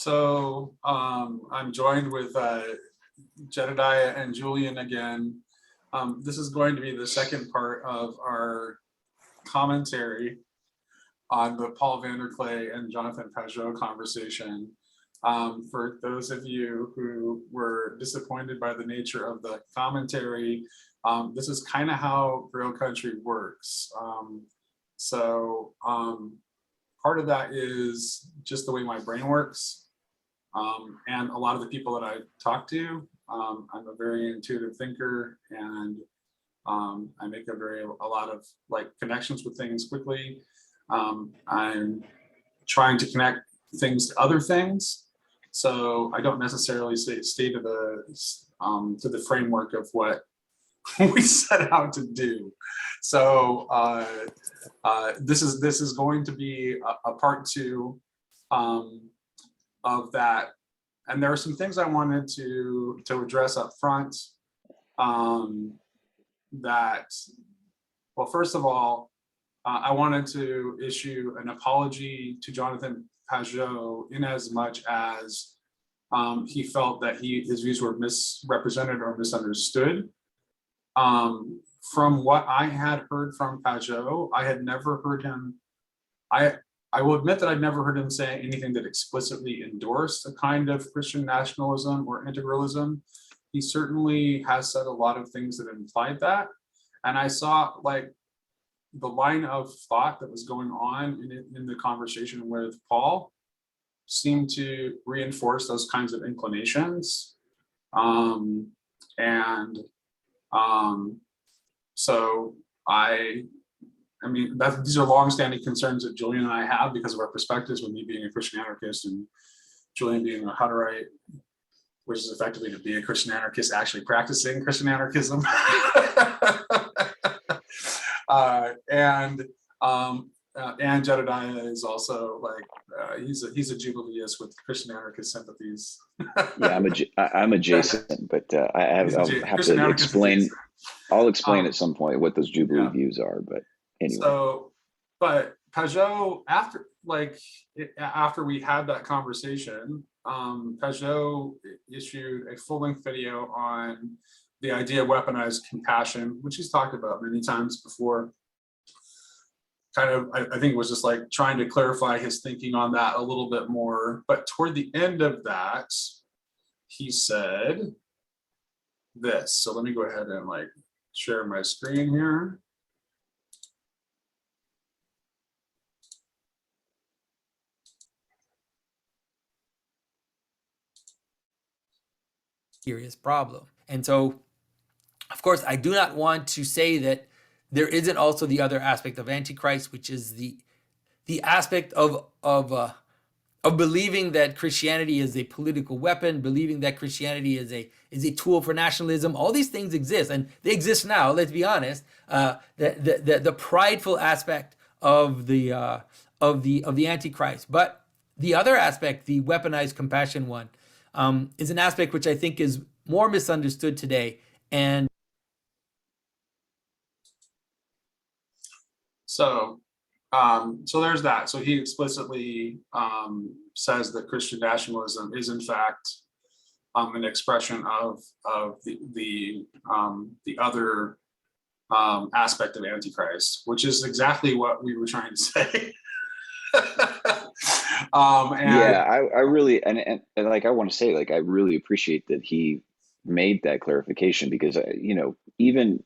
I'm joined with Jedediah and Julian again. This is going to be the second part of our commentary on the Paul Vanderklay and Johnathan Pageau conversation. For those of you who were disappointed by the nature of the commentary, this is kind of how Grail Country works. Part of that is just the way my brain works. And a lot of the people that I talk to, I'm a very intuitive thinker, and I make a lot of connections with things quickly. I'm trying to connect things to other things, so I don't necessarily stay to the framework of what we set out to do. So this is going to be a part two of that, and there are some things I wanted to address up front. First of all, I wanted to issue an apology to Johnathan Pageau in as much as he felt that his views were misrepresented or misunderstood. From what I had heard from Pageau, I had never heard him. I will admit that I'd never heard him say anything that explicitly endorsed a kind of Christian nationalism or integralism. He certainly has said a lot of things that implied that. And I saw the line of thought that was going on in the conversation with Paul seemed to reinforce those kinds of inclinations. So these are longstanding concerns that Julian and I have because of our perspectives, with me being a Christian anarchist and Julian being a Hutterite, which is effectively to be a Christian anarchist actually practicing Christian anarchism. And Jedediah is also he's a Jubileist with Christian anarchist sympathies. Yeah, I'm adjacent, but I'll have to explain. I'll explain at some point what those Jubilee views are. But anyway. But Pageau, after we had that conversation, Pageau issued a full-length video on the idea of weaponized compassion, which he's talked about many times before. I think it was just trying to clarify his thinking on that a little bit more. But toward the end of that, he said this. So let me go ahead and share my screen here. Serious problem. And so, of course, I do not want to say that there isn't also the other aspect of Antichrist, which is the aspect of believing that Christianity is a political weapon, believing that Christianity is a tool for nationalism. All these things exist, and they exist now. Let's be honest. The prideful aspect of the Antichrist, but the other aspect, the weaponized compassion one, is an aspect which I think is more misunderstood today. And so there's that. So he explicitly says that Christian nationalism is in fact an expression of the other aspect of Antichrist, which is exactly what we were trying to say. I really and I want to say I really appreciate that he made that clarification, because obviously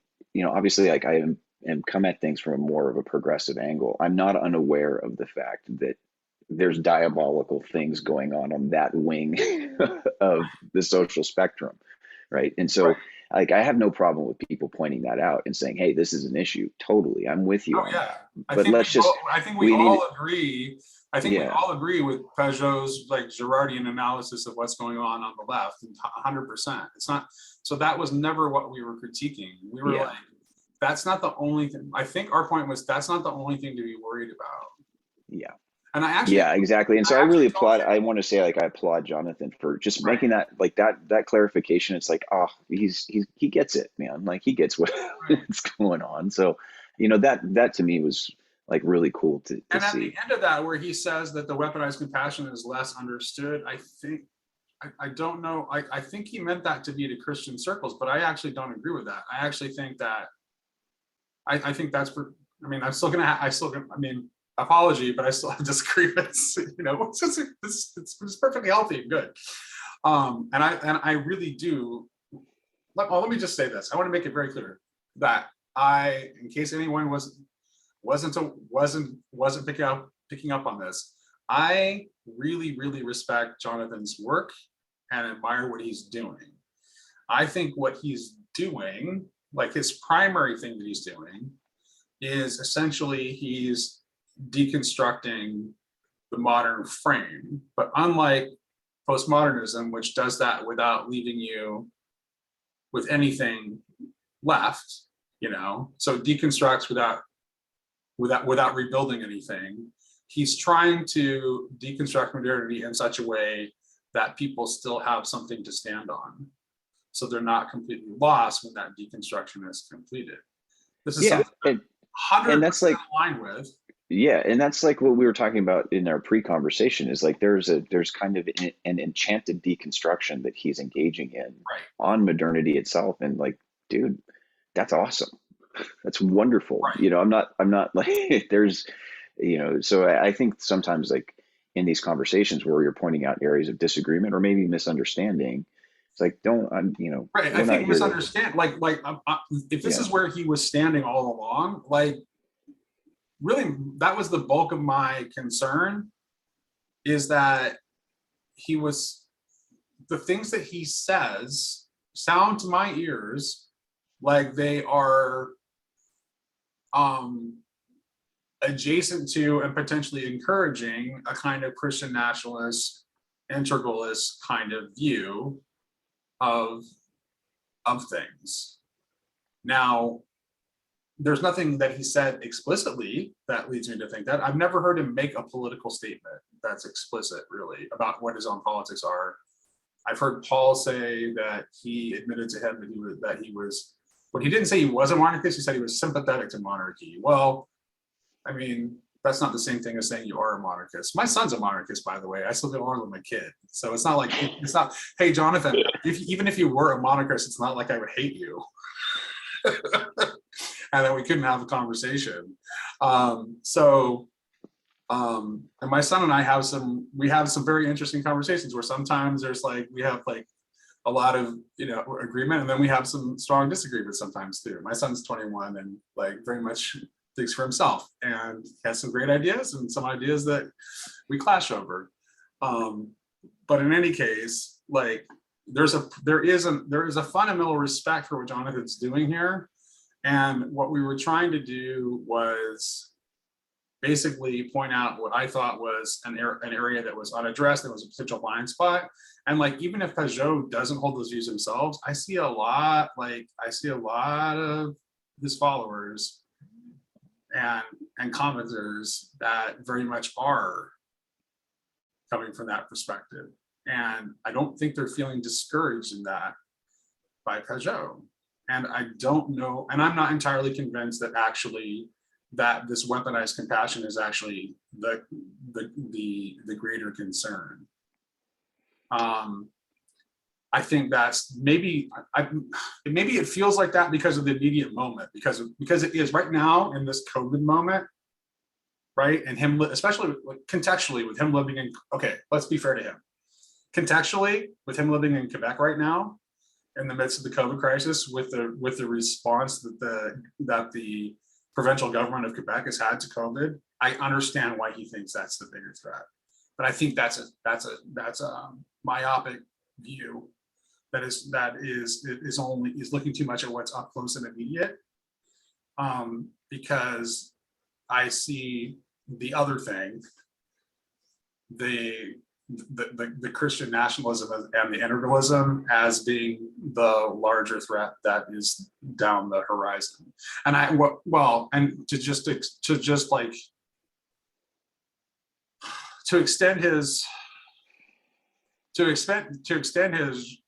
I am come at things from more of a progressive angle. I'm not unaware of the fact that there's diabolical things going on that wing of the social spectrum, right? And so I have no problem with people pointing that out and saying, hey, this is an issue. Totally, I'm with you on that. I think we all agree with Pageau's Girardian analysis of what's going on the left, 100%. It's not, so that was never what we were critiquing. We were that's not the only thing. I think our point was that's not the only thing to be worried about. Yeah. And I actually, exactly. And so I really applaud. I want to say I applaud Johnathan for just making that that clarification. It's he gets it, man. He gets what's going on. So that to me was like really cool to And at see. the end of that, where he says that the weaponized compassion is less understood, I think, I don't know, I think he meant that to be to Christian circles, but I actually don't agree with that. I actually think that, I think that's, I mean, I mean, apology, but I still have disagreements, you know, it's perfectly healthy and good. And I really do, let me just say this. I want to make it very clear that in case anyone wasn't picking up on this, I really, really respect Johnathan's work and admire what he's doing. I think what he's doing, like his primary thing that he's doing, is essentially he's deconstructing the modern frame. But unlike postmodernism, which does that without leaving you with anything left, you know, so it deconstructs without rebuilding anything. He's trying to deconstruct modernity in such a way that people still have something to stand on, so they're not completely lost when that deconstruction is completed. This is something I'm 100% like, aligned with. Yeah, and that's like what we were talking about in our pre-conversation, is like there's kind of an enchanted deconstruction that he's engaging in on modernity itself, and like, dude, that's awesome. That's wonderful. Right. You know, I'm not like there's, you know, so I think sometimes like in these conversations where you're pointing out areas of disagreement or maybe misunderstanding, it's like, you know, Right. I think misunderstand, if this is where he was standing all along, like, really, that was the bulk of my concern, is that the things that he says sound to my ears like they are adjacent to and potentially encouraging a kind of Christian nationalist, integralist kind of view of things. Now, there's nothing that he said explicitly that leads me to think that. I've never heard him make a political statement that's explicit, really, about what his own politics are. I've heard Paul say that he admitted to him that he was, but he didn't say he was a monarchist. He said he was sympathetic to monarchy. Well, I mean, that's not the same thing as saying you are a monarchist. My son's a monarchist, by the way. I still get along with my kid. So it's not like, it's not, hey, Johnathan, even if you were a monarchist, it's not like I would hate you. And then we couldn't have a conversation. And my son and I have some very interesting conversations where sometimes we have a lot of, you know, agreement, and then we have some strong disagreement sometimes too. My son's 21 and like very much thinks for himself and has some great ideas and some ideas that we clash over. But in any case, like there is a fundamental respect for what Jonathan's doing here. And what we were trying to do was basically point out what I thought was an area that was unaddressed, that was a potential blind spot. And like, even if Pageau doesn't hold those views themselves, I see a lot of his followers and commenters that very much are coming from that perspective. And I don't think they're feeling discouraged in that by Pageau. And I don't know, and I'm not entirely convinced that actually that this weaponized compassion is actually the greater concern. I think that's maybe it feels like that because of the immediate moment, because it is right now in this COVID moment, right? And him, especially contextually with him living in, okay, let's be fair to him. Contextually, with him living in Quebec right now, in the midst of the COVID crisis, with the response that the provincial government of Quebec has had to COVID, I understand why he thinks that's the bigger threat. But I think that's a myopic view that is looking too much at what's up close and immediate, because I see the other thing, the Christian nationalism and the integralism as being the larger threat that is down the horizon. And to extend his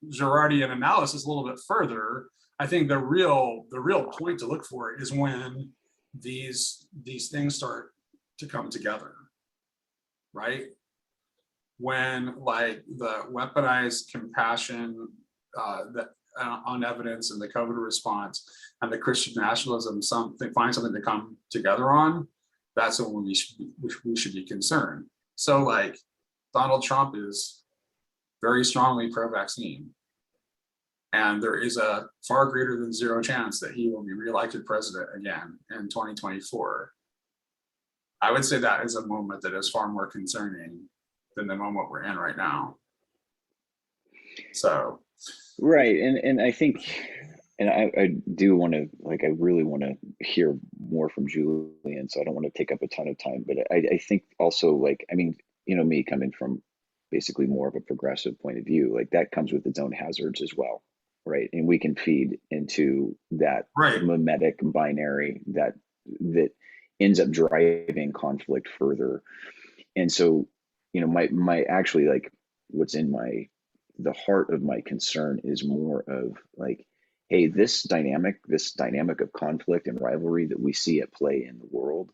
Girardian analysis a little bit further, I think the real point to look for is when these things start to come together, right? When like the weaponized compassion that on evidence and the COVID response and the Christian nationalism find something to come together on, that's when we should be concerned. So like Donald Trump is very strongly pro-vaccine, and there is a far greater than zero chance that he will be reelected president again in 2024. I would say that is a moment that is far more concerning than the moment we're in right now. So right, and I think, and I do want to, like, I really want to hear more from Julian, so I don't want to take up a ton of time, but I think also, like, I mean, you know, me coming from basically more of a progressive point of view, like that comes with its own hazards as well, right? And we can feed into that right, mimetic binary that ends up driving conflict further. And so, you know, my actually, like, what's in the heart of my concern is more of like, hey, this dynamic of conflict and rivalry that we see at play in the world,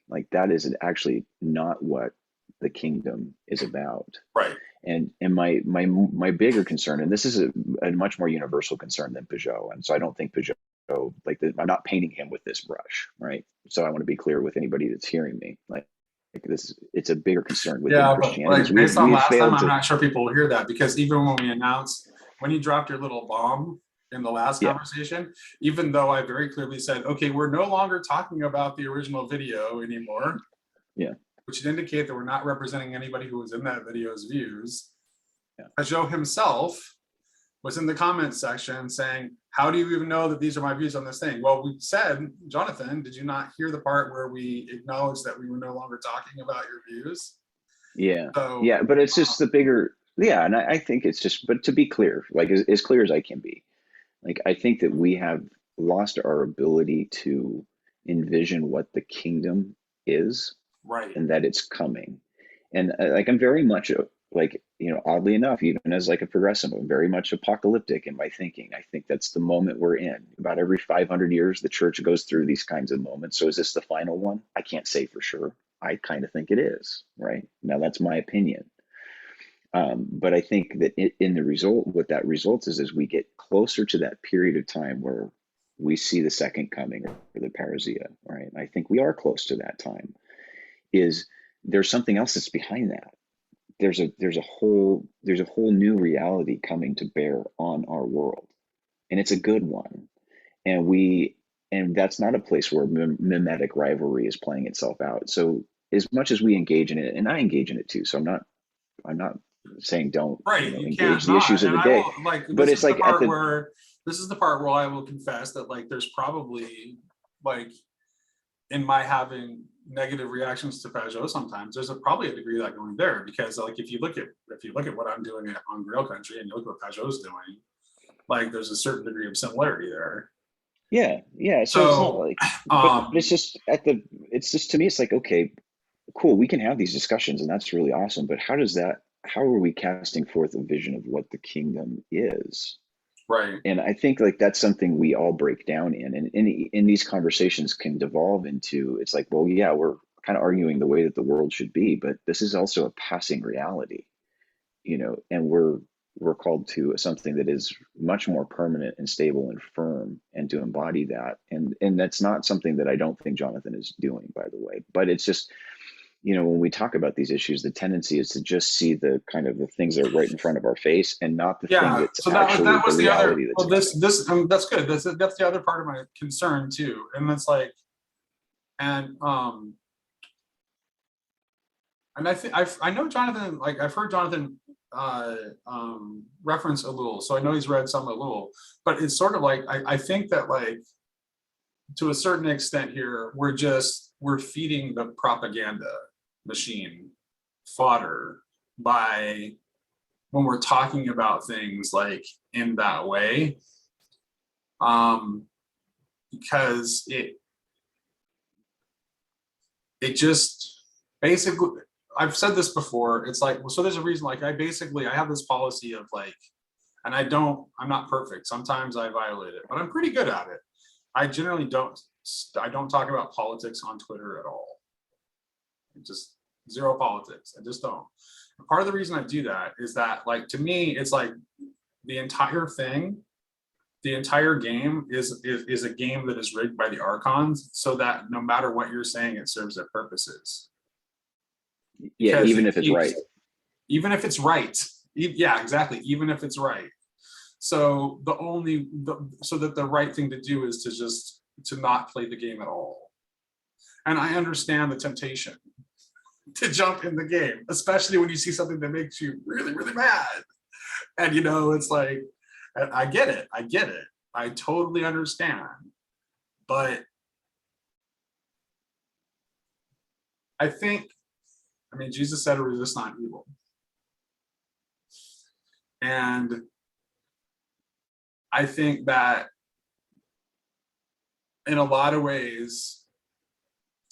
like that is actually not what the kingdom is about. right. And my bigger concern, and this is a much more universal concern than Pageau, and so I don't think Pageau, like, I'm not painting him with this brush, right? So I want to be clear with anybody that's hearing me, like this, it's a bigger concern within Yeah, but Christianity. like based on last time, I'm not sure people will hear that, because even when we announced, when you dropped your little bomb in the last conversation, even though I very clearly said, okay, we're no longer talking about the original video anymore. Yeah. Which would indicate that we're not representing anybody who was in that video's views. Yeah. Pageau himself was in the comments section saying, how do you even know that these are my views on this thing? Well, we said, Johnathan, did you not hear the part where we acknowledged that we were no longer talking about your views? Yeah. So, yeah, but it's just the bigger, and I think it's just, but to be clear, like as clear as I can be, like I think that we have lost our ability to envision what the kingdom is, right. and that it's coming. And like I'm very much like, you know, oddly enough, even as like a progressive, I'm very much apocalyptic in my thinking. I think that's the moment we're in. About every 500 years, the church goes through these kinds of moments. So is this the final one? I can't say for sure. I kind of think it is, right? Now that's my opinion. But I think that in the result, what that results is we get closer to that period of time where we see the second coming, or the parousia, right? I think we are close to that time. Is there's something else that's behind that? There's a whole new reality coming to bear on our world, and it's a good one. And that's not a place where mimetic rivalry is playing itself out. So as much as we engage in it, and I engage in it too, so I'm not saying don't, Right, you know, you engage can't the not, issues of and the I day. will, like, But it's like this is the part where I will confess that, like, there's probably, like, in my having negative reactions to Pageau sometimes, there's probably a degree of that going there, because like if you look at what I'm doing on Grail Country and you look at what Pageau's doing, like there's a certain degree of similarity there. Yeah. So it's not like, but it's just to me, it's like, okay, cool, we can have these discussions and that's really awesome, but how are we casting forth a vision of what the kingdom is? Right. And I think like that's something we all break down in, and in these conversations can devolve into, it's like, well, yeah, we're kind of arguing the way that the world should be, but this is also a passing reality, you know, and we're called to something that is much more permanent and stable and firm, and to embody that. And that's not something that I don't think Johnathan is doing, by the way, but it's just, you know, when we talk about these issues, the tendency is to just see the kind of the things that are right in front of our face, and not the thing that's so actually that was the the other, reality that's well, that's good, that's the other part of my concern too. And it's like, and I think I know Johnathan, like I've heard Johnathan reference a little, so I know he's read some a little, but it's sort of like I think that, like, to a certain extent here, we're feeding the propaganda machine fodder by, when we're talking about things like in that way, because it just basically, I've said this before, it's like, well, so there's a reason, like I have this policy of like, and I'm not perfect, sometimes I violate it, but I'm pretty good at it. I generally don't I don't talk about politics on Twitter at all. Just zero politics. I just don't. And part of the reason I do that is that, like, to me, it's like the entire thing, the entire game is a game that is rigged by the archons, so that no matter what you're saying, it serves their purposes. Yeah, Because even if it's right. Even if it's right. Yeah, exactly. Even if it's right. So so that the right thing to do is to not play the game at all. And I understand the temptation to jump in the game, especially when you see something that makes you really, really mad. And it's like, I get it. I totally understand. But I mean, Jesus said, resist not evil. And I think that in a lot of ways,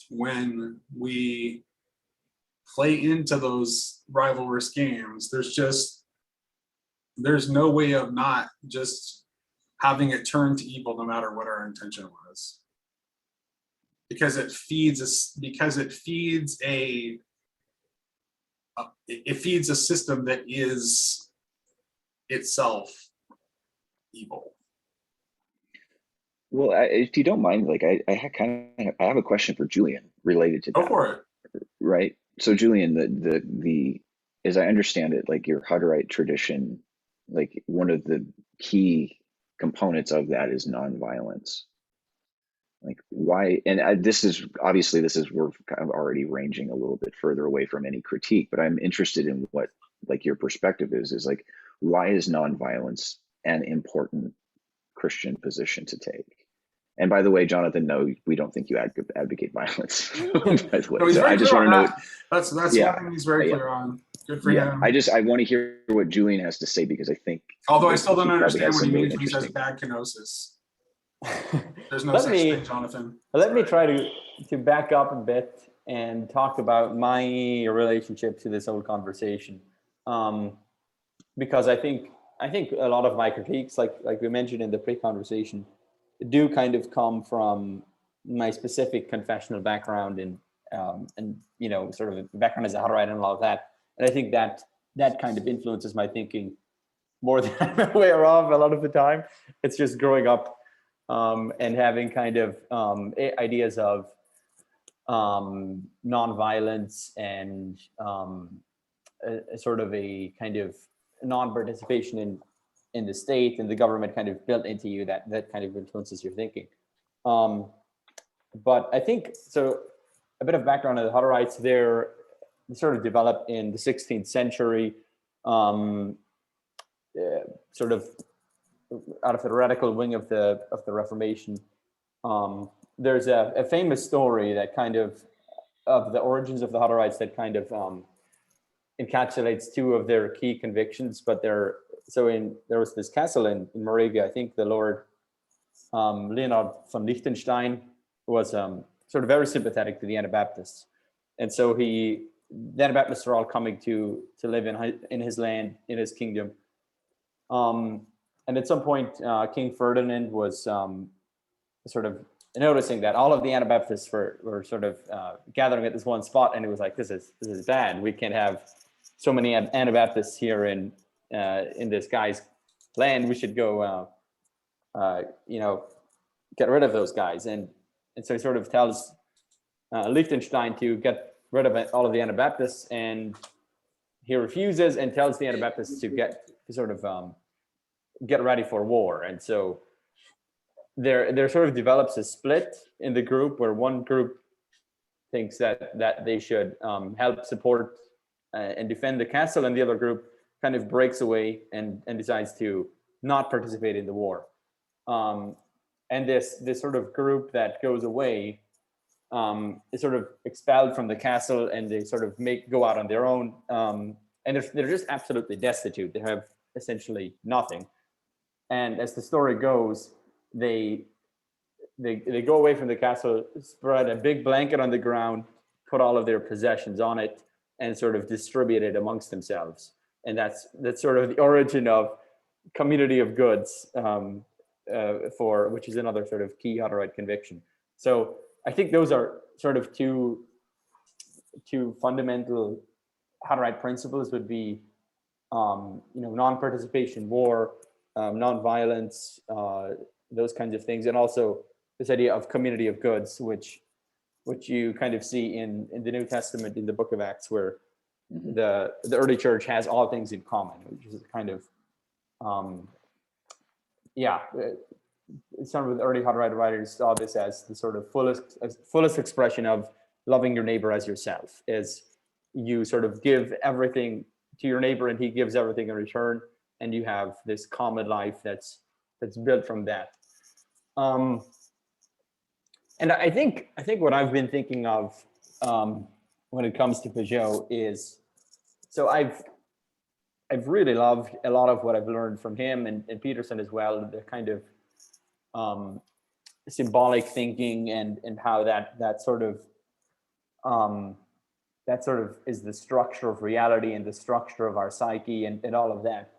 when we play into those rivalrous games, there's no way of not just having it turn to evil, no matter what our intention was. Because it feeds a system that is itself evil. Well, if you don't mind, like I have a question for Julian related to that. Go for it. Right. So Julian, the as I understand it, like your Hutterite tradition, like one of the key components of that is nonviolence. Like why? And this is we're kind of already ranging a little bit further away from any critique, but I'm interested in what like your perspective is like, why is nonviolence an important Christian position to take? And by the way, Johnathan, no, we don't think you advocate violence. By the way, No, he's so very I just clear want to on know. that. That's Yeah. one thing he's very clear on. Good for him. I want to hear what Julian has to say, because I think. Although I still don't he probably understand has what he some really means when he says interesting. bad kenosis. There's no Let such me- thing, Jonathan. Let me try to back up a bit and talk about my relationship to this whole conversation, because I think a lot of my critiques, like we mentioned in the pre-conversation, do kind of come from my specific confessional background and sort of background as a Hutterite and all of that. And I think that kind of influences my thinking more than I'm aware of a lot of the time. It's just growing up and having kind of ideas of nonviolence and a sort of a kind of non-participation in the state and the government kind of built into you that kind of influences your thinking. But I think, so a bit of background on the Hutterites, they're sort of developed in the 16th century, sort of out of the radical wing of the Reformation. There's a famous story that kind of the origins of the Hutterites that kind of encapsulates two of their key convictions. But there was this castle in Moravia. I think the Lord Leonard von Liechtenstein was sort of very sympathetic to the Anabaptists, and so the Anabaptists are all coming to live in his land, in his kingdom. And at some point, King Ferdinand was sort of noticing that all of the Anabaptists were sort of gathering at this one spot, and it was like, this is bad. We can't have so many Anabaptists here in this guy's land. We should go, get rid of those guys. And so he sort of tells Liechtenstein to get rid of all of the Anabaptists, and he refuses and tells the Anabaptists to get ready for war. And so there sort of develops a split in the group, where one group thinks that they should help support and defend the castle, and the other group kind of breaks away and decides to not participate in the war. And this sort of group that goes away is sort of expelled from the castle, and they sort of go out on their own, and they're just absolutely destitute. They have essentially nothing. And as the story goes, they go away from the castle, spread a big blanket on the ground, put all of their possessions on it, and sort of distribute it amongst themselves. And that's sort of the origin of community of goods, which is another sort of key Hutterite conviction. So I think those are sort of two fundamental Hutterite principles would be, non-participation, war, non-violence, those kinds of things, and also this idea of community of goods, which you kind of see in the New Testament in the Book of Acts, where the early church has all things in common, which is kind of some of the early Hutterite writers saw this as the sort of fullest expression of loving your neighbor as yourself, is you sort of give everything to your neighbor and he gives everything in return, and you have this common life that's built from that. And I think what I've been thinking of when it comes to Pageau is, so I've really loved a lot of what I've learned from him and Peterson as well, the kind of symbolic thinking and how that sort of is the structure of reality and the structure of our psyche and all of that.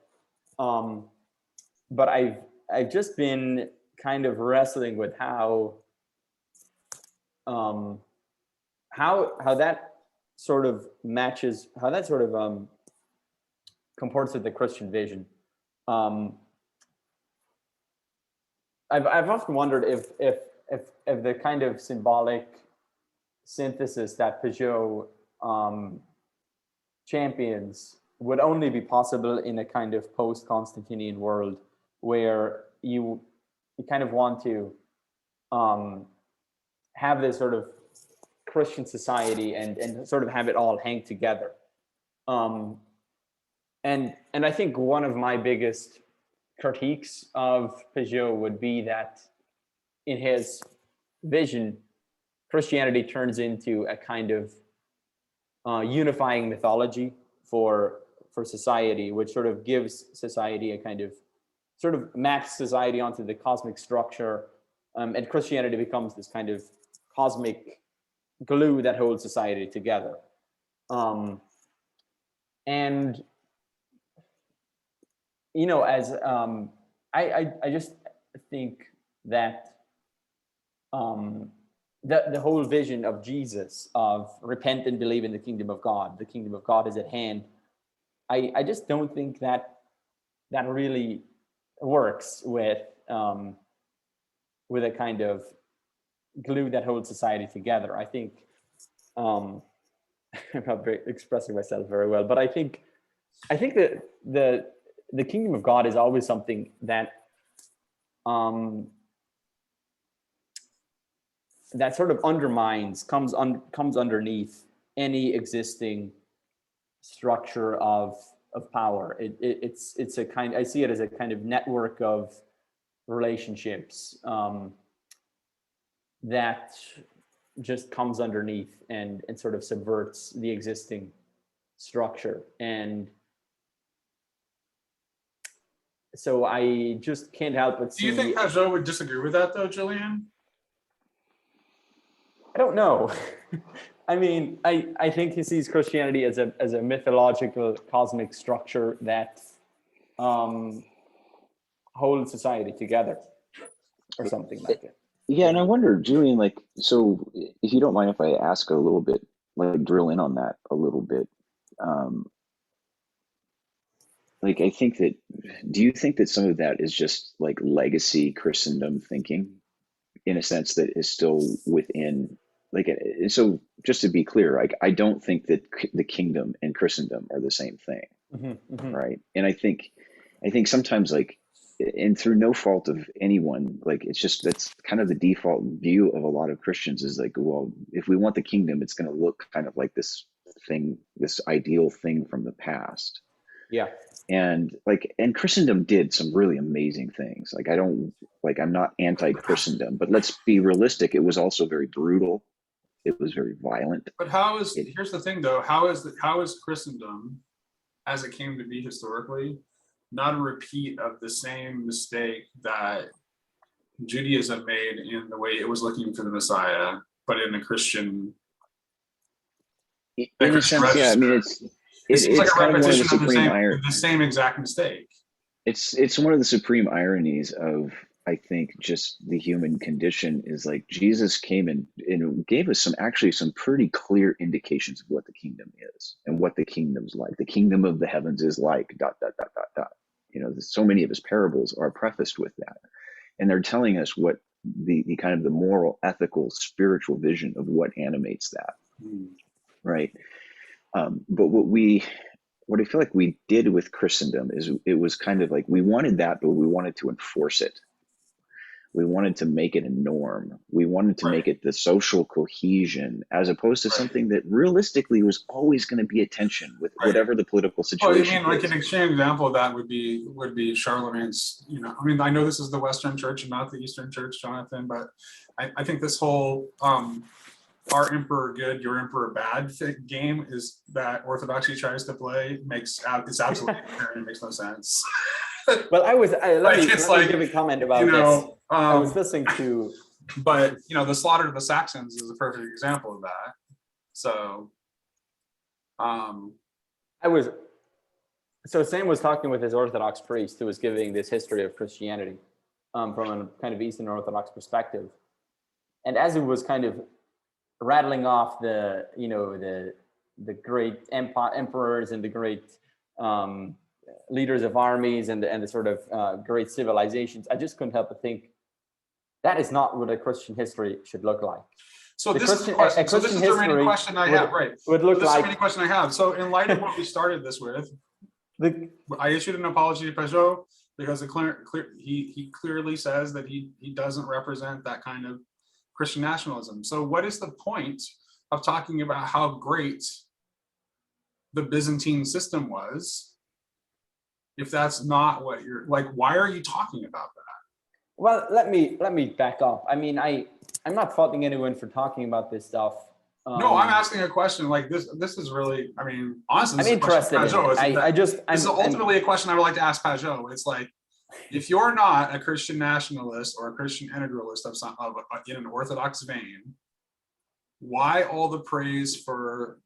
But I've just been kind of wrestling with how that sort of matches, how that sort of comports with the Christian vision. I've often wondered if the kind of symbolic synthesis that Pageau champions would only be possible in a kind of post-Constantinian world, where you kind of want to have this sort of Christian society and sort of have it all hang together. And I think one of my biggest critiques of Pageau would be that in his vision, Christianity turns into a kind of unifying mythology for society, which sort of gives society a kind of sort of maps society onto the cosmic structure, and Christianity becomes this kind of cosmic glue that holds society together. And as I just think that the whole vision of Jesus, of repent and believe in the kingdom of God is at hand, I just don't think that really works with a kind of glue that holds society together. I think I'm not expressing myself very well, but I think that the kingdom of God is always something that that sort of comes underneath any existing structure of power. It's a kind, I see it as a kind of network of relationships that just comes underneath and sort of subverts the existing structure. And so I just can't help but see. Do you think Pageau would disagree with that though, Julian? I don't know. I mean, I think he sees Christianity as a mythological cosmic structure that holds society together, or something like that. Yeah, and I wonder, Julian, like, so if you don't mind if I ask a little bit, like drill in on that a little bit. Like, I think that, do you think that some of that is just like legacy Christendom thinking, in a sense that is still within, like, so just to be clear, like, I don't think that the kingdom and Christendom are the same thing, right? And I think sometimes, like, and through no fault of anyone, like, it's just, that's kind of the default view of a lot of Christians, is like, well, if we want the kingdom, it's going to look kind of like this thing, this ideal thing from the past. Yeah. And Christendom did some really amazing things. Like, I'm not anti-Christendom, but let's be realistic. It was also very brutal. It was very violent. But here's the thing though, how is Christendom, as it came to be historically, not a repeat of the same mistake that Judaism made in the way it was looking for the Messiah, but in a Christian. In a sense, yeah. I mean, it's like a kind of one of the repetition of supreme the same exact mistake. It's one of the supreme ironies of I think, just the human condition is like Jesus came and gave us some pretty clear indications of what the kingdom is and what the kingdom's like. The kingdom of the heavens is like ... You know, so many of his parables are prefaced with that. And they're telling us what the kind of the moral, ethical, spiritual vision of what animates that. Right. But what I feel like we did with Christendom is it was kind of like we wanted that, but we wanted to enforce it. We wanted to make it a norm. We wanted to make it the social cohesion, as opposed to something that realistically was always going to be a tension with whatever the political situation. Oh, you mean like an extreme example of that would be Charlemagne's, you know, I mean, I know this is the Western Church and not the Eastern Church, Johnathan, but I think this whole our emperor good, your emperor bad game is that Orthodoxy tries to play it's absolutely it makes no sense. Well, let me give a comment about this. I was listening to, but you know, the slaughter of the Saxons is a perfect example of that. So, Sam was talking with his Orthodox priest who was giving this history of Christianity from a kind of Eastern Orthodox perspective, and as he was kind of rattling off the great emperors and the great leaders of armies and the sort of great civilizations, I just couldn't help but think that is not what a Christian history should look like. So this is the remaining question I have, right? Would look like. This is the question I have. So in light of what we started this with, I issued an apology to Pageau because he clearly says that he doesn't represent that kind of Christian nationalism. So what is the point of talking about how great the Byzantine system was if that's not what you're like? Why are you talking about that? Well, let me back up. I mean, I'm not faulting anyone for talking about this stuff. No, I'm asking a question like this. This is really, I mean, honestly, I'm interested in it. This is ultimately a question I would like to ask Pageau. It's like, if you're not a Christian nationalist or a Christian integralist in an Orthodox vein, why all the praise for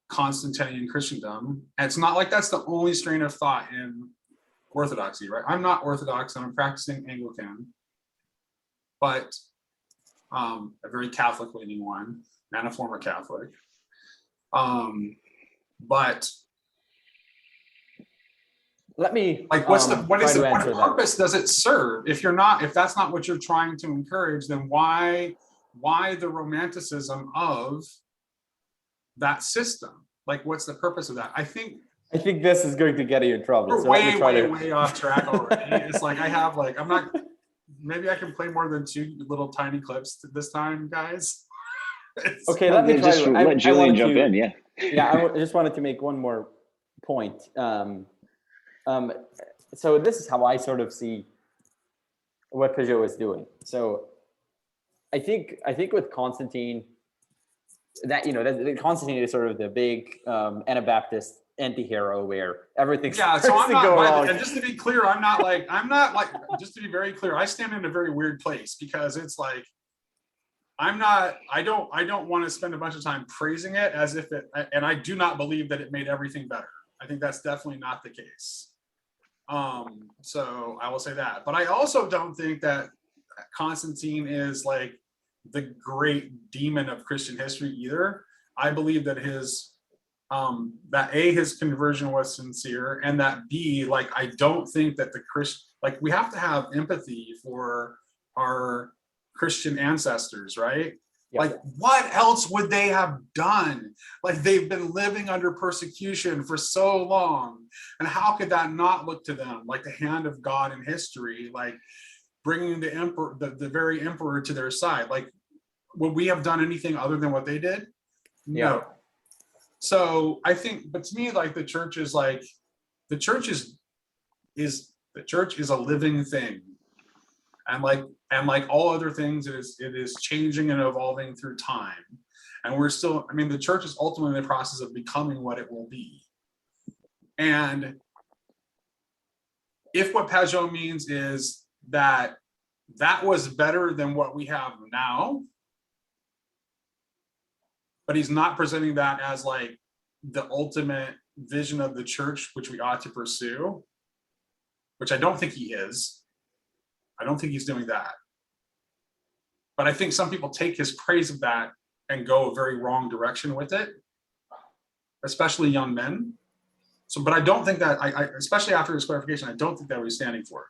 Constantinian Christendom? And it's not like that's the only strain of thought in Orthodoxy, right? I'm not Orthodox, I'm a practicing Anglican, but a very Catholic leaning one and a former Catholic. But let me like what purpose does it serve? If that's not what you're trying to encourage, then why the romanticism of that system? Like, what's the purpose of that? I think this is going to get you in trouble. We're way off track already. It's like maybe I can play more than 2 little tiny clips this time, guys. Okay, let me try. Let Julian jump in. Yeah. Yeah, I just wanted to make one more point. So this is how I sort of see what Pageau is doing. So I think with Constantine, that Constantine is sort of the big Anabaptist anti-hero where everything's so I'm not, and just to be clear, I'm not like just to be very clear, I stand in a very weird place because it's like I don't want to spend a bunch of time praising it as if it, and I do not believe that it made everything better. I think that's definitely not the case. So I will say that, but I also don't think that Constantine is like the great demon of Christian history either. I believe that his conversion was sincere, and that B, like, I don't think that we have to have empathy for our Christian ancestors, right? Yeah. Like, what else would they have done? Like, they've been living under persecution for so long, and how could that not look to them like the hand of God in history, like bringing the emperor, the very emperor, to their side? Like, would we have done anything other than what they did? Yeah. No. So I think, but to me, like, the church is a living thing, and like all other things, it is changing and evolving through time, and we're still. I mean, the church is ultimately in the process of becoming what it will be. And if what Pageau means is that was better than what we have now, but he's not presenting that as like the ultimate vision of the church, which we ought to pursue, which I don't think he is. I don't think he's doing that. But I think some people take his praise of that and go a very wrong direction with it, especially young men. So, but I don't think that, especially after his clarification, I don't think that he's standing for it.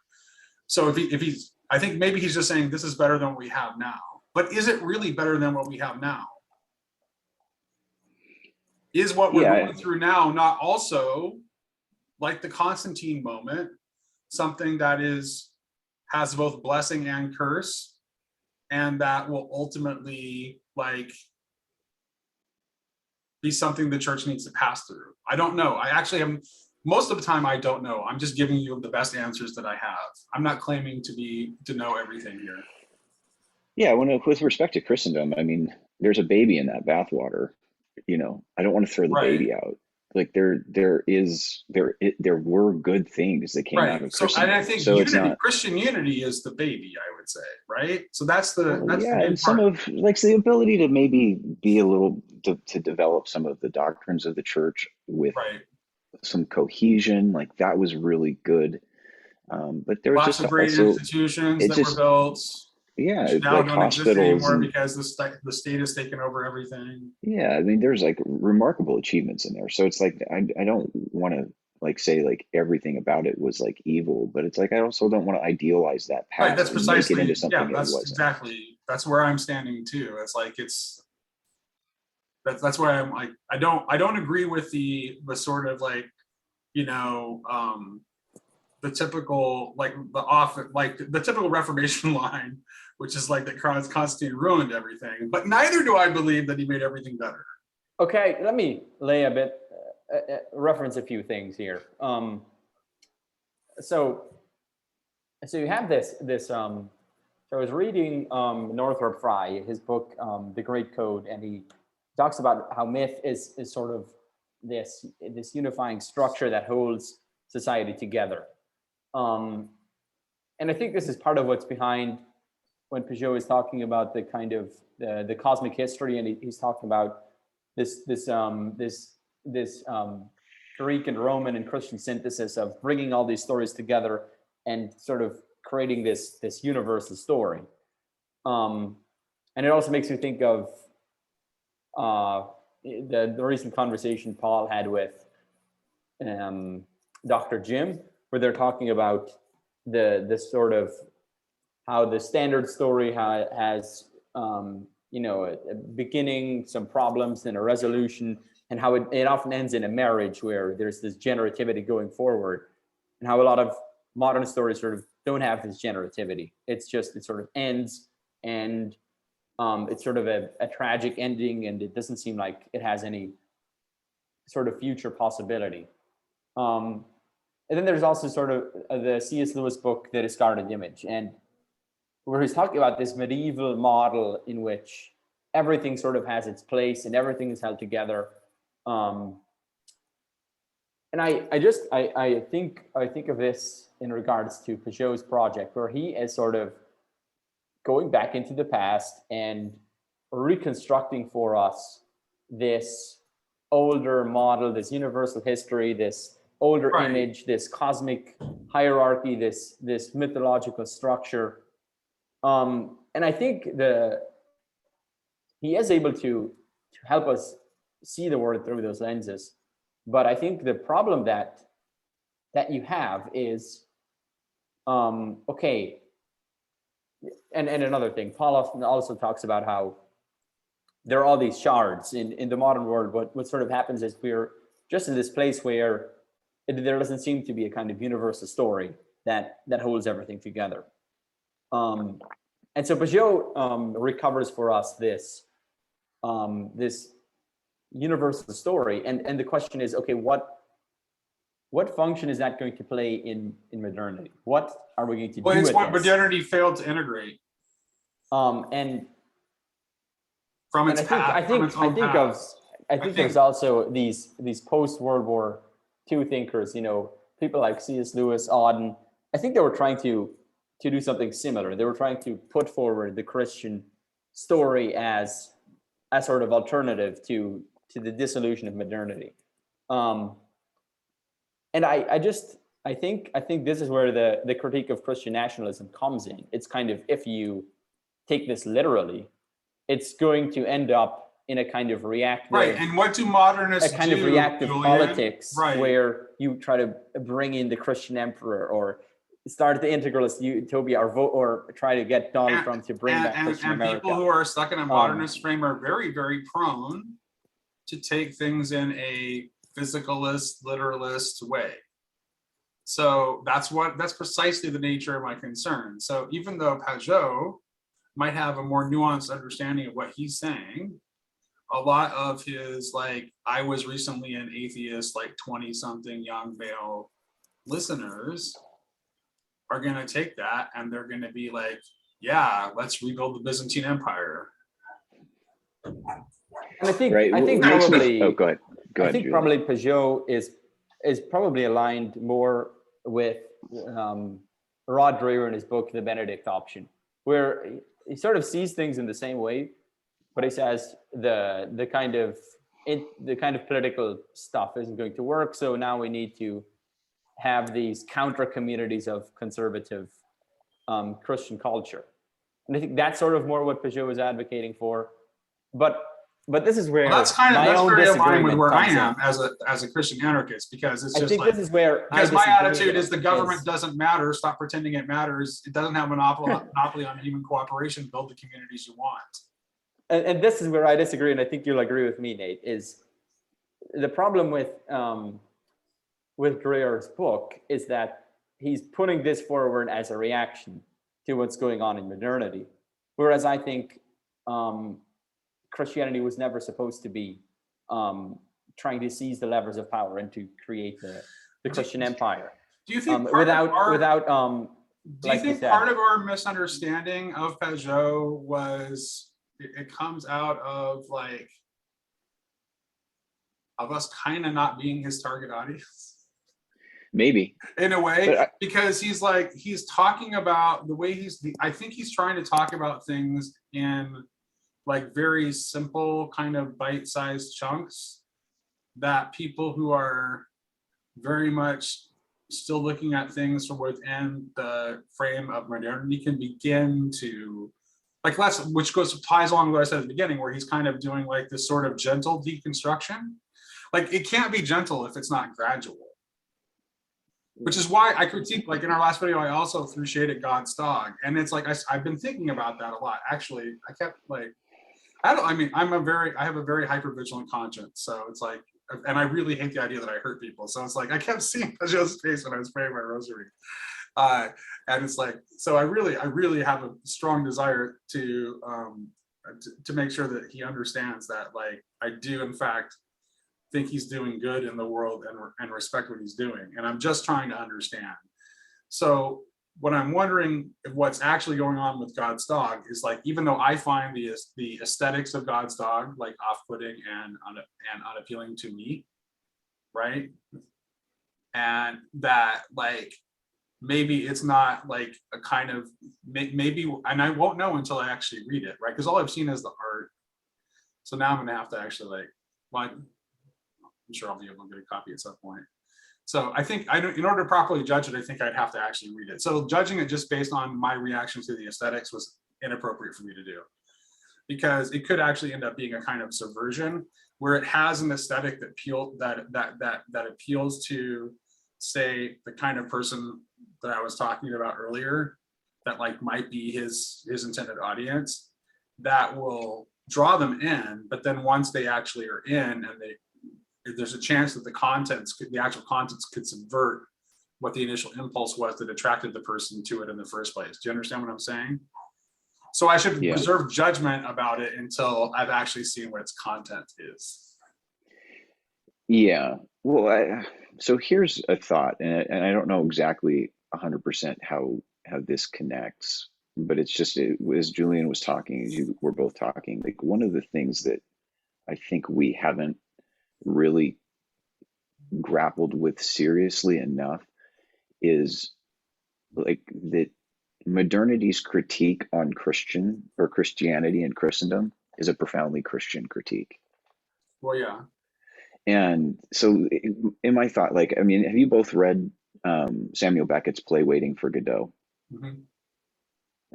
So if he's, I think maybe he's just saying this is better than what we have now. But is it really better than what we have now? Is what we're going through now not also, like the Constantine moment, something that has both blessing and curse, and that will ultimately be something the church needs to pass through? I don't know. I actually am, most of the time I don't know. I'm just giving you the best answers that I have. I'm not claiming to know everything here. Yeah, with respect to Christendom, I mean, there's a baby in that bathwater. I don't want to throw the baby out. Like there were good things that came out of Christendom. And I think Christian unity is the baby, I would say, right? So that's the and some of the ability to maybe be a little to develop some of the doctrines of the church with some cohesion, like that was really good. But there was lots of great institutions that were built. Yeah, which now like don't exist hospitals anymore because the state has taken over everything. Yeah, I mean, there's like remarkable achievements in there. So it's like I don't want to say everything about it was like evil, but it's like I also don't want to idealize that past. Right, that's precisely, make it into something yeah, that's it wasn't. exactly, that's where I'm standing too. It's like that's why I'm like I don't agree with the sort of the typical the typical Reformation line, which is like that Constantine ruined everything, but neither do I believe that he made everything better. Okay, let me lay a bit, reference a few things here. So you have this. So I was reading Northrop Frye, his book, The Great Code, and he talks about how myth is sort of this unifying structure that holds society together. And I think this is part of what's behind when Pageau is talking about the kind of the cosmic history, and he's talking about this Greek and Roman and Christian synthesis of bringing all these stories together and sort of creating this universal story. And it also makes me think of the recent conversation Paul had with Dr. Jim, where they're talking about the sort of how the standard story has a beginning, some problems, and a resolution, and how it often ends in a marriage where there's this generativity going forward, and how a lot of modern stories sort of don't have this generativity. It sort of ends, and it's sort of a tragic ending, and it doesn't seem like it has any sort of future possibility. And then there's also sort of the C.S. Lewis book, The Discarded Image, and where he's talking about this medieval model in which everything sort of has its place and everything is held together. And I think of this in regards to Pageau's project, where he is sort of going back into the past and reconstructing for us this older model, this universal history, this older image, this cosmic hierarchy, this mythological structure. And I think he is able to help us see the world through those lenses. But I think the problem that you have is, okay, and another thing, Paul often also talks about how there are all these shards in the modern world. What sort of happens is we're just in this place where there doesn't seem to be a kind of universal story that holds everything together. And so Pageau recovers for us this universal story, and the question is, okay, what function is that going to play in modernity? What are we going to do with this? It's what modernity failed to integrate. And from its path. I think there's also these post World War II thinkers, people like C.S. Lewis, Auden. I think they were trying to do something similar. They were trying to put forward the Christian story as a sort of alternative to the dissolution of modernity. And I just I think this is where the critique of Christian nationalism comes in. It's kind of, if you take this literally, it's going to end up in a kind of reactive, right. And what do modernists do? A kind of reactive Julian? politics, right, where you try to bring in the Christian emperor, or start the integralist utopia, or vote, or try to get Donald Trump to bring back Christian America. People who are stuck in a modernist frame are very, very prone to take things in a physicalist, literalist way. So that's precisely the nature of my concern. So even though Pageau might have a more nuanced understanding of what he's saying, a lot of his, like, I was recently an atheist, like 20-something young male listeners are going to take that and they're going to be like, yeah, let's rebuild the Byzantine Empire. And I think, right. I think Well, probably, oh, go ahead. Go I ahead, think Julian. probably Pageau is probably aligned more with Rod Dreher in his book, The Benedict Option, where he sort of sees things in the same way, but he says the kind of political stuff isn't going to work. So now we need to have these counter communities of conservative Christian culture. And I think that's sort of more what Pageau is advocating for. But this is where that's very aligned with where I am in. as a Christian anarchist, because it's just, I think, this is where, because my attitude is the government doesn't matter. Stop pretending it matters. It doesn't have a monopoly on human cooperation. Build the communities you want. And this is where I disagree, and I think you'll agree with me, Nate. Is the problem with Dreher's book is that he's putting this forward as a reaction to what's going on in modernity, whereas I think Christianity was never supposed to be trying to seize the levers of power and to create the Christian empire. Do you think like you said, part of our misunderstanding of Pageau was it comes out of, like, of us kind of not being his target audience? Maybe, in a way, because he's talking about the way I think he's trying to talk about things in, like, very simple kind of bite-sized chunks that people who are very much still looking at things from within the frame of modernity can begin to, like, which ties along with what I said at the beginning, where he's kind of doing, like, this sort of gentle deconstruction. Like, it can't be gentle if it's not gradual. Which is why I critique, like in our last video, I also threw shade at God's dog. And it's like, I've been thinking about that a lot. Actually, I kept, like, I have a very hyper-vigilant conscience. So it's like, and I really hate the idea that I hurt people. So it's like, I kept seeing Pageau's face when I was praying my rosary. And it's like, so I really have a strong desire to make sure that he understands that, like, I do in fact think he's doing good in the world and respect what he's doing. And I'm just trying to understand. So what I'm wondering if what's actually going on with God's dog is, like, even though I find the aesthetics of God's dog, like, off-putting and unappealing to me, right? And that, like, maybe it's not, like, a kind of, maybe, and I won't know until I actually read it, right? Because all I've seen is the art. So now I'm gonna have to actually, like, well, I'm sure I'll be able to get a copy at some point. So I think in order to properly judge it, I think I'd have to actually read it. So judging it just based on my reaction to the aesthetics was inappropriate for me to do, because it could actually end up being a kind of subversion where it has an aesthetic that appeals to, say, the kind of person that I was talking about earlier, that, like, might be his intended audience, that will draw them in. But then once they actually are in, and there's a chance that the actual contents could subvert what the initial impulse was that attracted the person to it in the first place. Do you understand what I'm saying? So I should reserve judgment about it until I've actually seen what its content is. Yeah. Well, so here's a thought, and I don't know exactly 100% how this connects, but it's just, as Julian was talking, as you were both talking, like, one of the things that I think we haven't really grappled with seriously enough is, like, that modernity's critique on Christianity and Christendom is a profoundly Christian critique. Well, yeah. And so in my thought, like, I mean, have you both read Samuel Beckett's play Waiting for Godot? Mhm.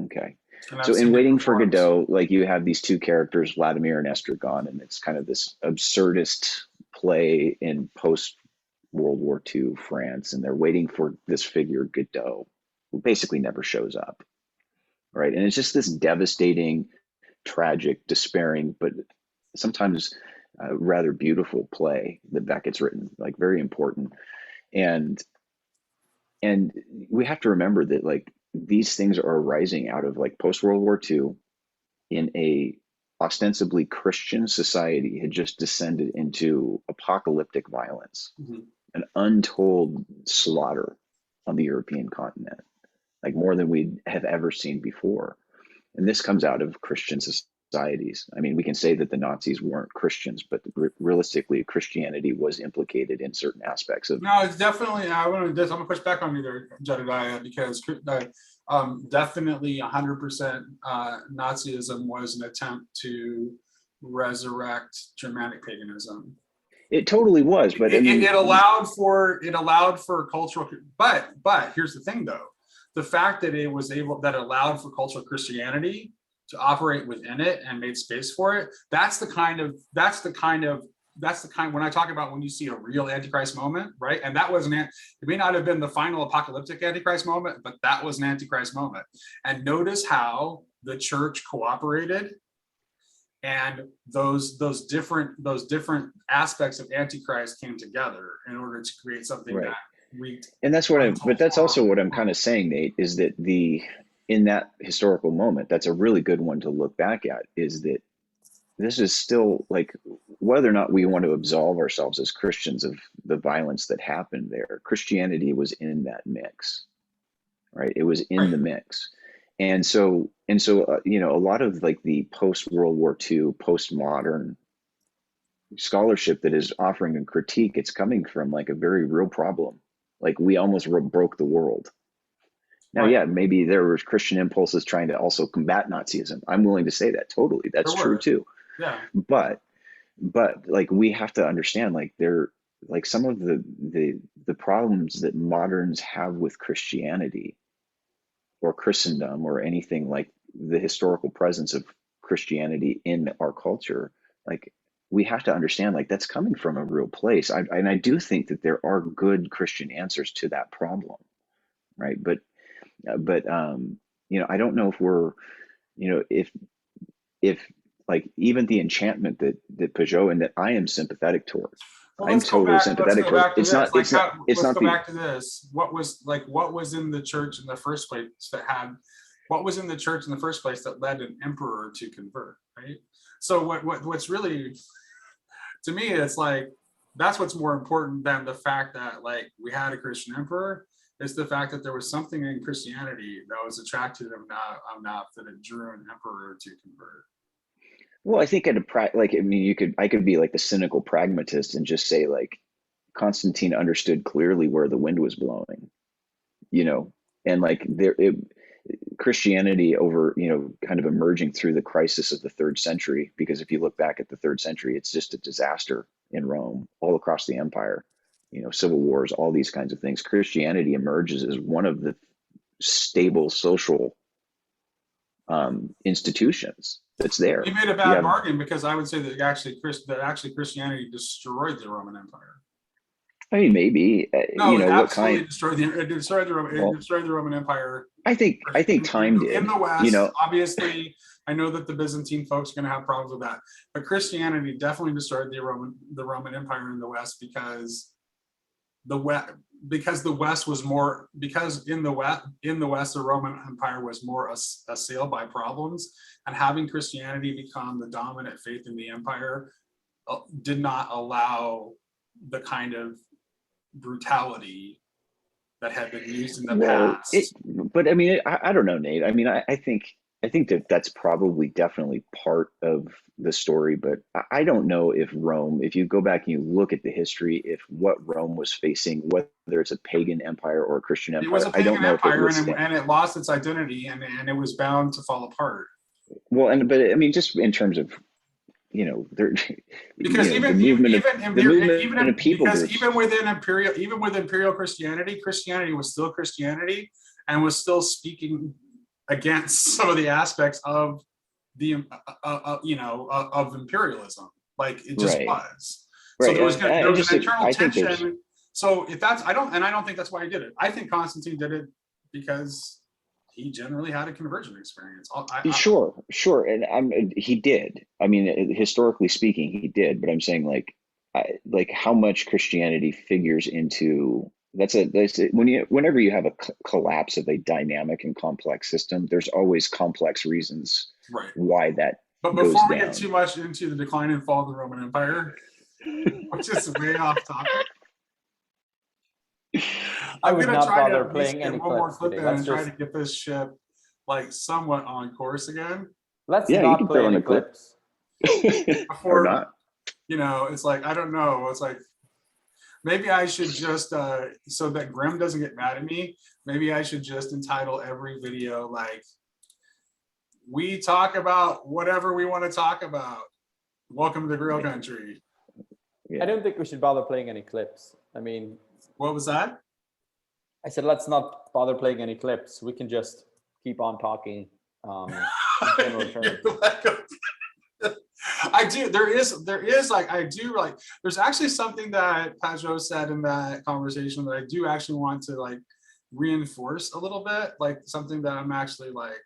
Okay. And I've So in seen it Waiting for performed. Godot, like you have these two characters, Vladimir and Estragon, and it's kind of this absurdist play in post World War II France, and they're waiting for this figure Godot, who basically never shows up, right? And it's just this devastating, tragic, despairing, but sometimes rather beautiful play that Beckett's written, like very important. And we have to remember that like these things are arising out of like post World War II in a ostensibly Christian society had just descended into apocalyptic violence, Mhm. an untold slaughter on the European continent, like more than we have ever seen before. And this comes out of Christian societies. I mean, we can say that the Nazis weren't Christians, but realistically, Christianity was implicated in certain aspects of. No, it's definitely. I'm gonna push back on you there, Jedediah, because definitely 100% Nazism was an attempt to resurrect Germanic paganism. It totally was, but I mean, It allowed for cultural, but here's the thing though, the fact that it allowed for cultural Christianity to operate within it and made space for it. That's the kind when I talk about when you see a real Antichrist moment, right? And that was it may not have been the final apocalyptic Antichrist moment, but that was an Antichrist moment. And notice how the church cooperated, and those different aspects of Antichrist came together in order to create something right. that wreaked. And that's but that's also what I'm kind of saying, Nate, is that in that historical moment, that's a really good one to look back at, is that this is still like, whether or not we want to absolve ourselves as Christians of the violence that happened there, Christianity was in that mix, right? It was in Right. the mix. And so, you know, a lot of like the post World War II, postmodern scholarship that is offering a critique, it's coming from like a very real problem. Like we almost broke the world. Now, Right. yeah, maybe there were Christian impulses trying to also combat Nazism. I'm willing to say that totally. That's true too. Yeah. But like we have to understand, like like some of the problems that moderns have with Christianity or Christendom or anything like the historical presence of Christianity in our culture, like we have to understand, like that's coming from a real place. And I do think that there are good Christian answers to that problem, right? But you know, I don't know if we're, you know, if like even the enchantment that Pageau and that I am sympathetic toward. Well, I'm totally sympathetic let's go toward. back to It's this. not. It's not. It's Let's not go the. back to this. What was in the church in the first place that led an emperor to convert, right? So what's really, to me, it's like that's what's more important than the fact that like we had a Christian emperor. It's the fact that there was something in Christianity that was attracted enough that it drew an emperor to convert. Well, I think like I mean, I could be like the cynical pragmatist and just say like Constantine understood clearly where the wind was blowing, you know, and like Christianity over, you know, kind of emerging through the crisis of the 3rd century, because if you look back at the 3rd century, it's just a disaster in Rome, all across the empire, you know, civil wars, all these kinds of things. Christianity emerges as one of the stable social institutions that's there. You made a bad bargain, because I would say that actually Christianity destroyed the Roman Empire. I mean, maybe No, you know, it what absolutely kind? destroyed the Roman Empire. I think time did. In the West, you know, obviously, I know that the Byzantine folks are going to have problems with that, but Christianity definitely destroyed the Roman Empire in the West, because in the West the Roman Empire was more assailed by problems, and having Christianity become the dominant faith in the empire did not allow the kind of brutality that had been used in the past. But I mean, I don't know, Nate. I mean, I think that that's probably definitely part of the story, but I don't know if Rome, if you go back and you look at the history, if what Rome was facing, whether it's a pagan empire or a Christian empire, It was a pagan I don't know empire, if it and it lost its identity, and it was bound to fall apart. Well, but I mean, just in terms of you know, they're because the movement of people because groups. even with imperial Christianity was still Christianity and was still speaking against some of the aspects of the of imperialism. Like it just was. So Right. there was an internal think tension. So if that's I don't think that's why he did it. I think Constantine did it because he generally had a conversion experience. Sure, and he did. I mean, historically speaking, he did. But I'm saying, like how much Christianity figures into whenever you have a collapse of a dynamic and complex system, there's always complex reasons why that. But before we get too much into the decline and fall of the Roman Empire, which is way off topic. I would not bother to playing any one more clip today. and try to get this ship like somewhat on course again. Let's not play any clips. Before, or not. It's like, I don't know. It's like, maybe I should just, so that Grim doesn't get mad at me, maybe I should just entitle every video like, we talk about whatever we want to talk about. Welcome to the Grill Country. I don't think we should bother playing any clips. I mean, what was that? I said, let's not bother playing any clips. We can just keep on talking. In general I do. There's actually something that Pageau said in that conversation that I do actually want to like reinforce a little bit, like something that I'm actually like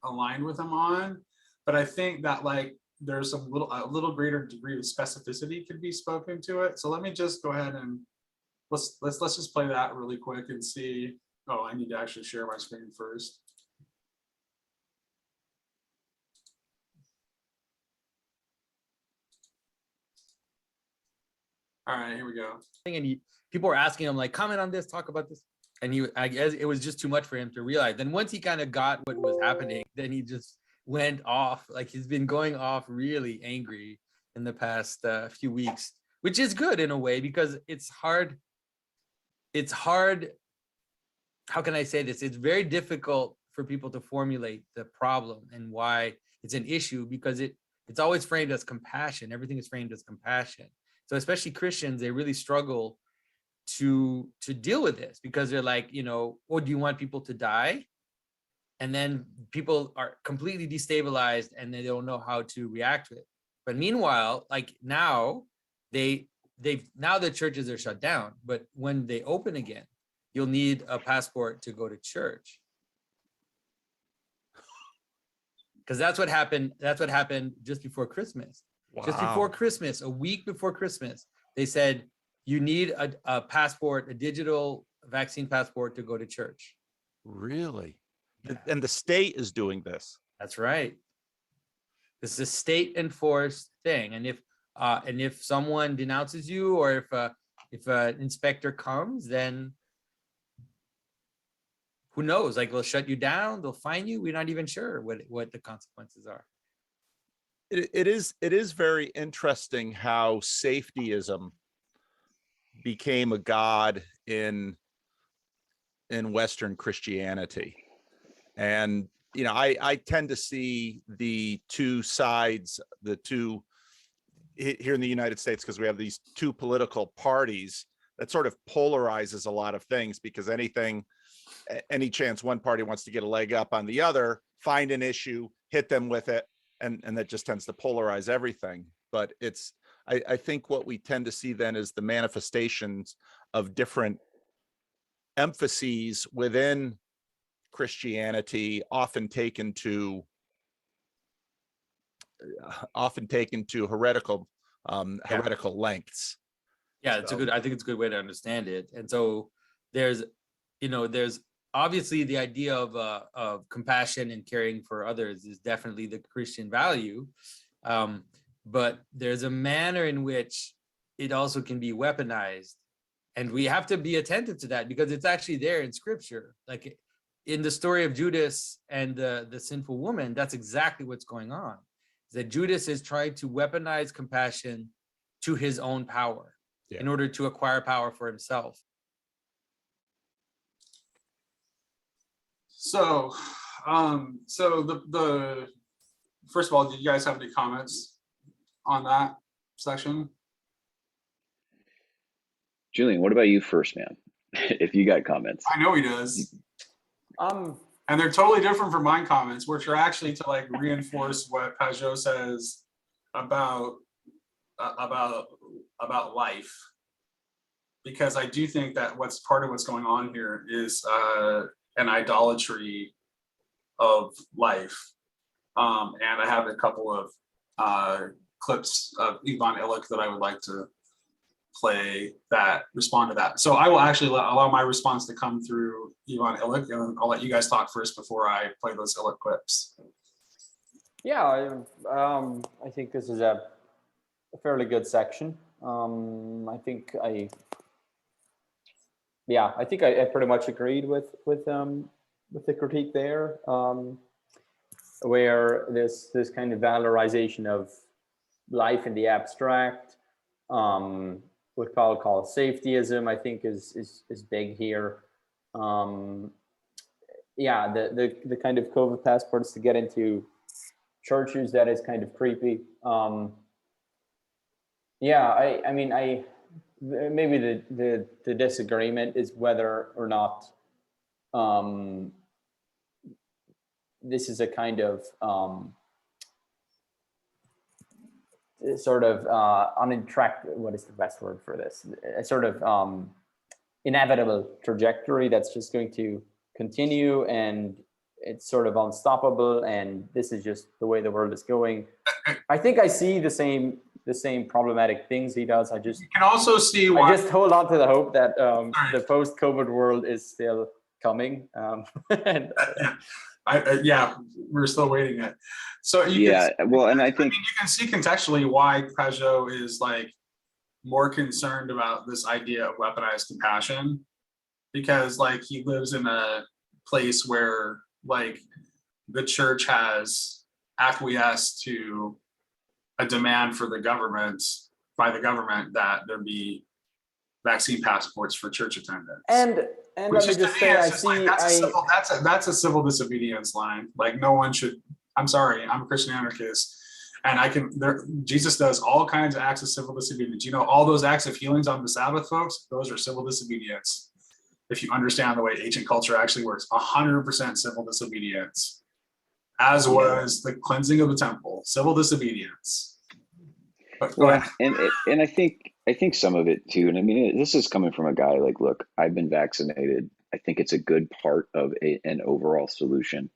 aligned with him on. But I think that like there's a little greater degree of specificity could be spoken to it. So let me just go ahead and let's just play that really quick and see. Oh, I need to actually share my screen first. All right, here we go. And people were asking him like, comment on this, talk about this. And I guess it was just too much for him to realize. Then once he kind of got what was happening, then he just went off. Like he's been going off really angry in the past few weeks, which is good in a way because it's hard. It's hard. How can I say this? It's very difficult for people to formulate the problem and why it's an issue because it's always framed as compassion. Everything is framed as compassion. So especially Christians, they really struggle to deal with this because they're like, do you want people to die? And then people are completely destabilized and they don't know how to react to it. But meanwhile, like now now the churches are shut down, but when they open again, you'll need a passport to go to church. Because that's what happened. That's what happened just before Christmas. Wow. Just before Christmas, a week before Christmas, they said you need a passport, a digital vaccine passport to go to church. Really? Yeah. And the state is doing this. That's right. This is a state enforced thing. And if someone denounces you or if an inspector comes, then who knows? Like they'll shut you down, they'll fine you. We're not even sure what the consequences are. It is very interesting how safetyism became a god in Western Christianity. And I tend to see the two sides, here in the United States, because we have these two political parties that sort of polarizes a lot of things, because any chance one party wants to get a leg up on the other, find an issue, hit them with it, and that just tends to polarize everything. But I think what we tend to see then is the manifestations of different emphases within Christianity, often taken to heretical lengths. Yeah, it's I think it's a good way to understand it. And so there's obviously the idea of compassion and caring for others is definitely the Christian value. But there's a manner in which it also can be weaponized. And we have to be attentive to that because it's actually there in scripture. Like in the story of Judas and the sinful woman, that's exactly what's going on. Is that Judas is trying to weaponize compassion to his own power in order to acquire power for himself. So, the first of all, did you guys have any comments on that section. Julian, what about you first, man? If you got comments. I know he does. Um, And they're totally different from my comments, which are actually to like reinforce what Pageau says about life. Because I do think that what's part of what's going on here is an idolatry of life. And I have a couple of clips of Ivan Illich that I would like to play that respond to that. So I will actually allow my response to come through Ivan Illich, and I'll let you guys talk first before I play those Illich clips. yeah, I think this is a fairly good section. I think I pretty much agreed with the critique there, where this kind of valorization of life in the abstract, what Paul calls safetyism, I think is big here. Yeah, the kind of COVID passports to get into churches, that is kind of creepy. Yeah, I mean, maybe the disagreement is whether or not this is a kind of sort of what is the best word for this? A sort of inevitable trajectory that's just going to continue, and it's sort of unstoppable, and this is just the way the world is going. I think I see the same problematic things he does. You can also see why I just hold on to the hope that the post-COVID world is still coming. And, yeah, we're still waiting it. So you think you can see contextually why Pageau is like more concerned about this idea of weaponized compassion, because like he lives in a place where like the church has acquiesced to a demand for the government by the government that there be vaccine passports for church attendance. And let me just say, that's a civil disobedience line. Like no one should. I'm sorry, I'm a Christian anarchist, and Jesus does all kinds of acts of civil disobedience. You know, all those acts of healings on the Sabbath, folks, those are civil disobedience. If you understand the way ancient culture actually works, 100% civil disobedience, as was the cleansing of the temple, civil disobedience. But and I think some of it too, and I mean, this is coming from a guy like, look, I've been vaccinated. I think it's a good part of an overall solution.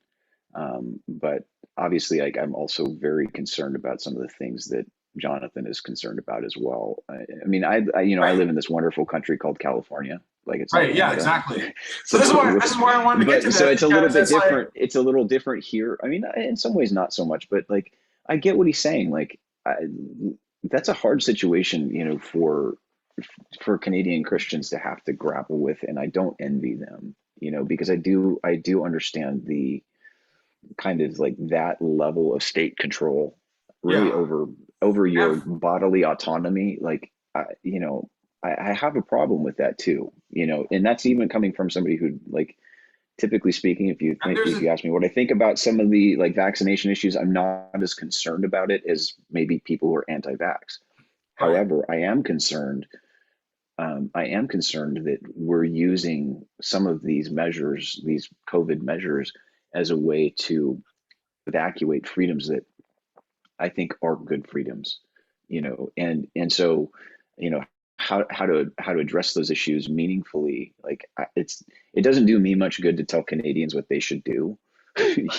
But obviously, like, I'm also very concerned about some of the things that Johnathan is concerned about as well. I mean, I live in this wonderful country called California. Like it's right, yeah, exactly. So this is why I wanted to get to that. So it's a little bit different. It's a little different here. I mean, in some ways, not so much, but like I get what he's saying. Like that's a hard situation, you know, for Canadian Christians to have to grapple with, and I don't envy them, you know, because I do understand the kind of like that level of state control really over your bodily autonomy. Like I have a problem with that too, you know, and that's even coming from somebody who, like, typically speaking, if you ask me what I think about some of the like vaccination issues, I'm not as concerned about it as maybe people who are anti-vax. However, I am concerned that we're using some of these measures, these COVID measures, as a way to evacuate freedoms that I think are good freedoms, you know, and so, you know, how to address those issues meaningfully. Like it doesn't do me much good to tell Canadians what they should do,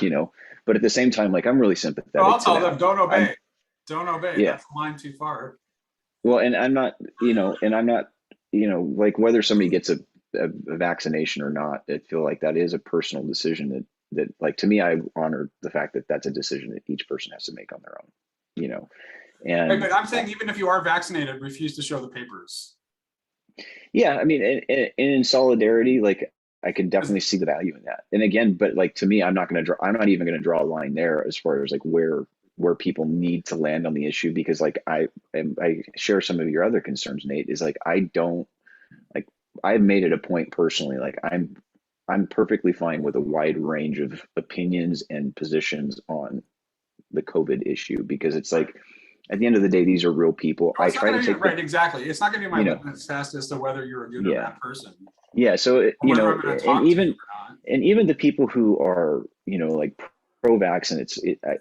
you know, but at the same time, like, I'm really sympathetic. No, I'll tell them, don't obey. Don't obey. Yeah. That's a line too far. Well, and I'm not, you know, like whether somebody gets a vaccination or not, I feel like that is a personal decision that like, to me, I honor the fact that that's a decision that each person has to make on their own, you know. And right, but I'm saying, even if you are vaccinated, refuse to show the papers. Yeah, I mean, and in solidarity, like, I can definitely see the value in that. And again, but like, to me, I'm not even going to draw a line there as far as like where people need to land on the issue, because like I share some of your other concerns, Nate, is like, I've made it a point personally, like I'm perfectly fine with a wide range of opinions and positions on the COVID issue, because it's like, At the end of the day, these are real people. No, I it's not try gonna to be, take right, exactly. It's not gonna be my you know, litmus test as to whether you're a good or yeah, bad person, yeah. So or you whether know, I'm gonna and talk to you even or not. the people who are, you know, like pro-vax, and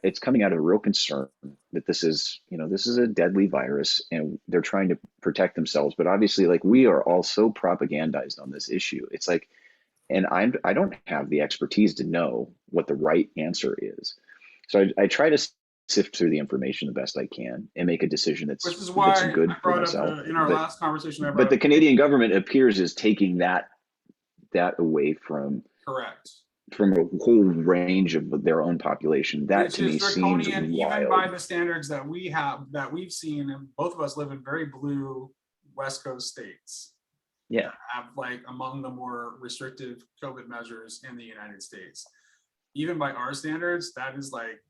it's coming out of a real concern that this is, you know, this is a deadly virus, and they're trying to protect themselves. But obviously, like, we are all so propagandized on this issue. It's like, and I don't have the expertise to know what the right answer is. So I try to sift through the information the best I can and make a decision Which that's is why good I for brought up myself. in our But last conversation, I brought the up, Canadian government appears is taking that away from correct, a whole range of their own population. That which to me is seems draconian even wild. by the standards that we have, that we've seen, and both of us live in very blue West Coast states, Yeah. have like among the more restrictive COVID measures in the United States. Even by our standards, that is like,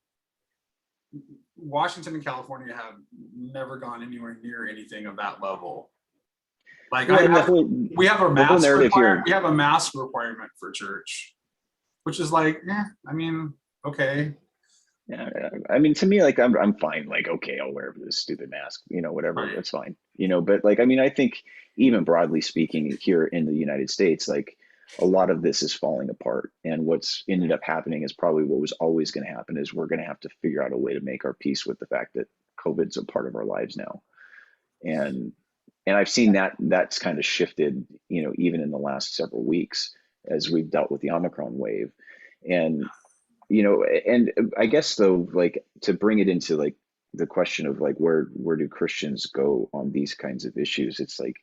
Washington and California have never gone anywhere near anything of that level. Like, Well, and the whole we have a the whole mask narrative here. we have a mask requirement for church, which is like, I mean, okay. Yeah, I mean, to me, like, I'm fine. Like, okay, I'll wear this stupid mask, you know, whatever, Right. that's fine, you know. But like, I mean, I think even broadly speaking, here in the United States, like, a lot of this is falling apart, and what's ended up happening is probably what was always going to happen, is we're going to have to figure out a way to make our peace with the fact that COVID's a part of our lives now, and I've seen that's kind of shifted, you know, even in the last several weeks as we've dealt with the Omicron wave, and you know, and I guess though, like, to bring it into like the question of like where do Christians go on these kinds of issues, it's like,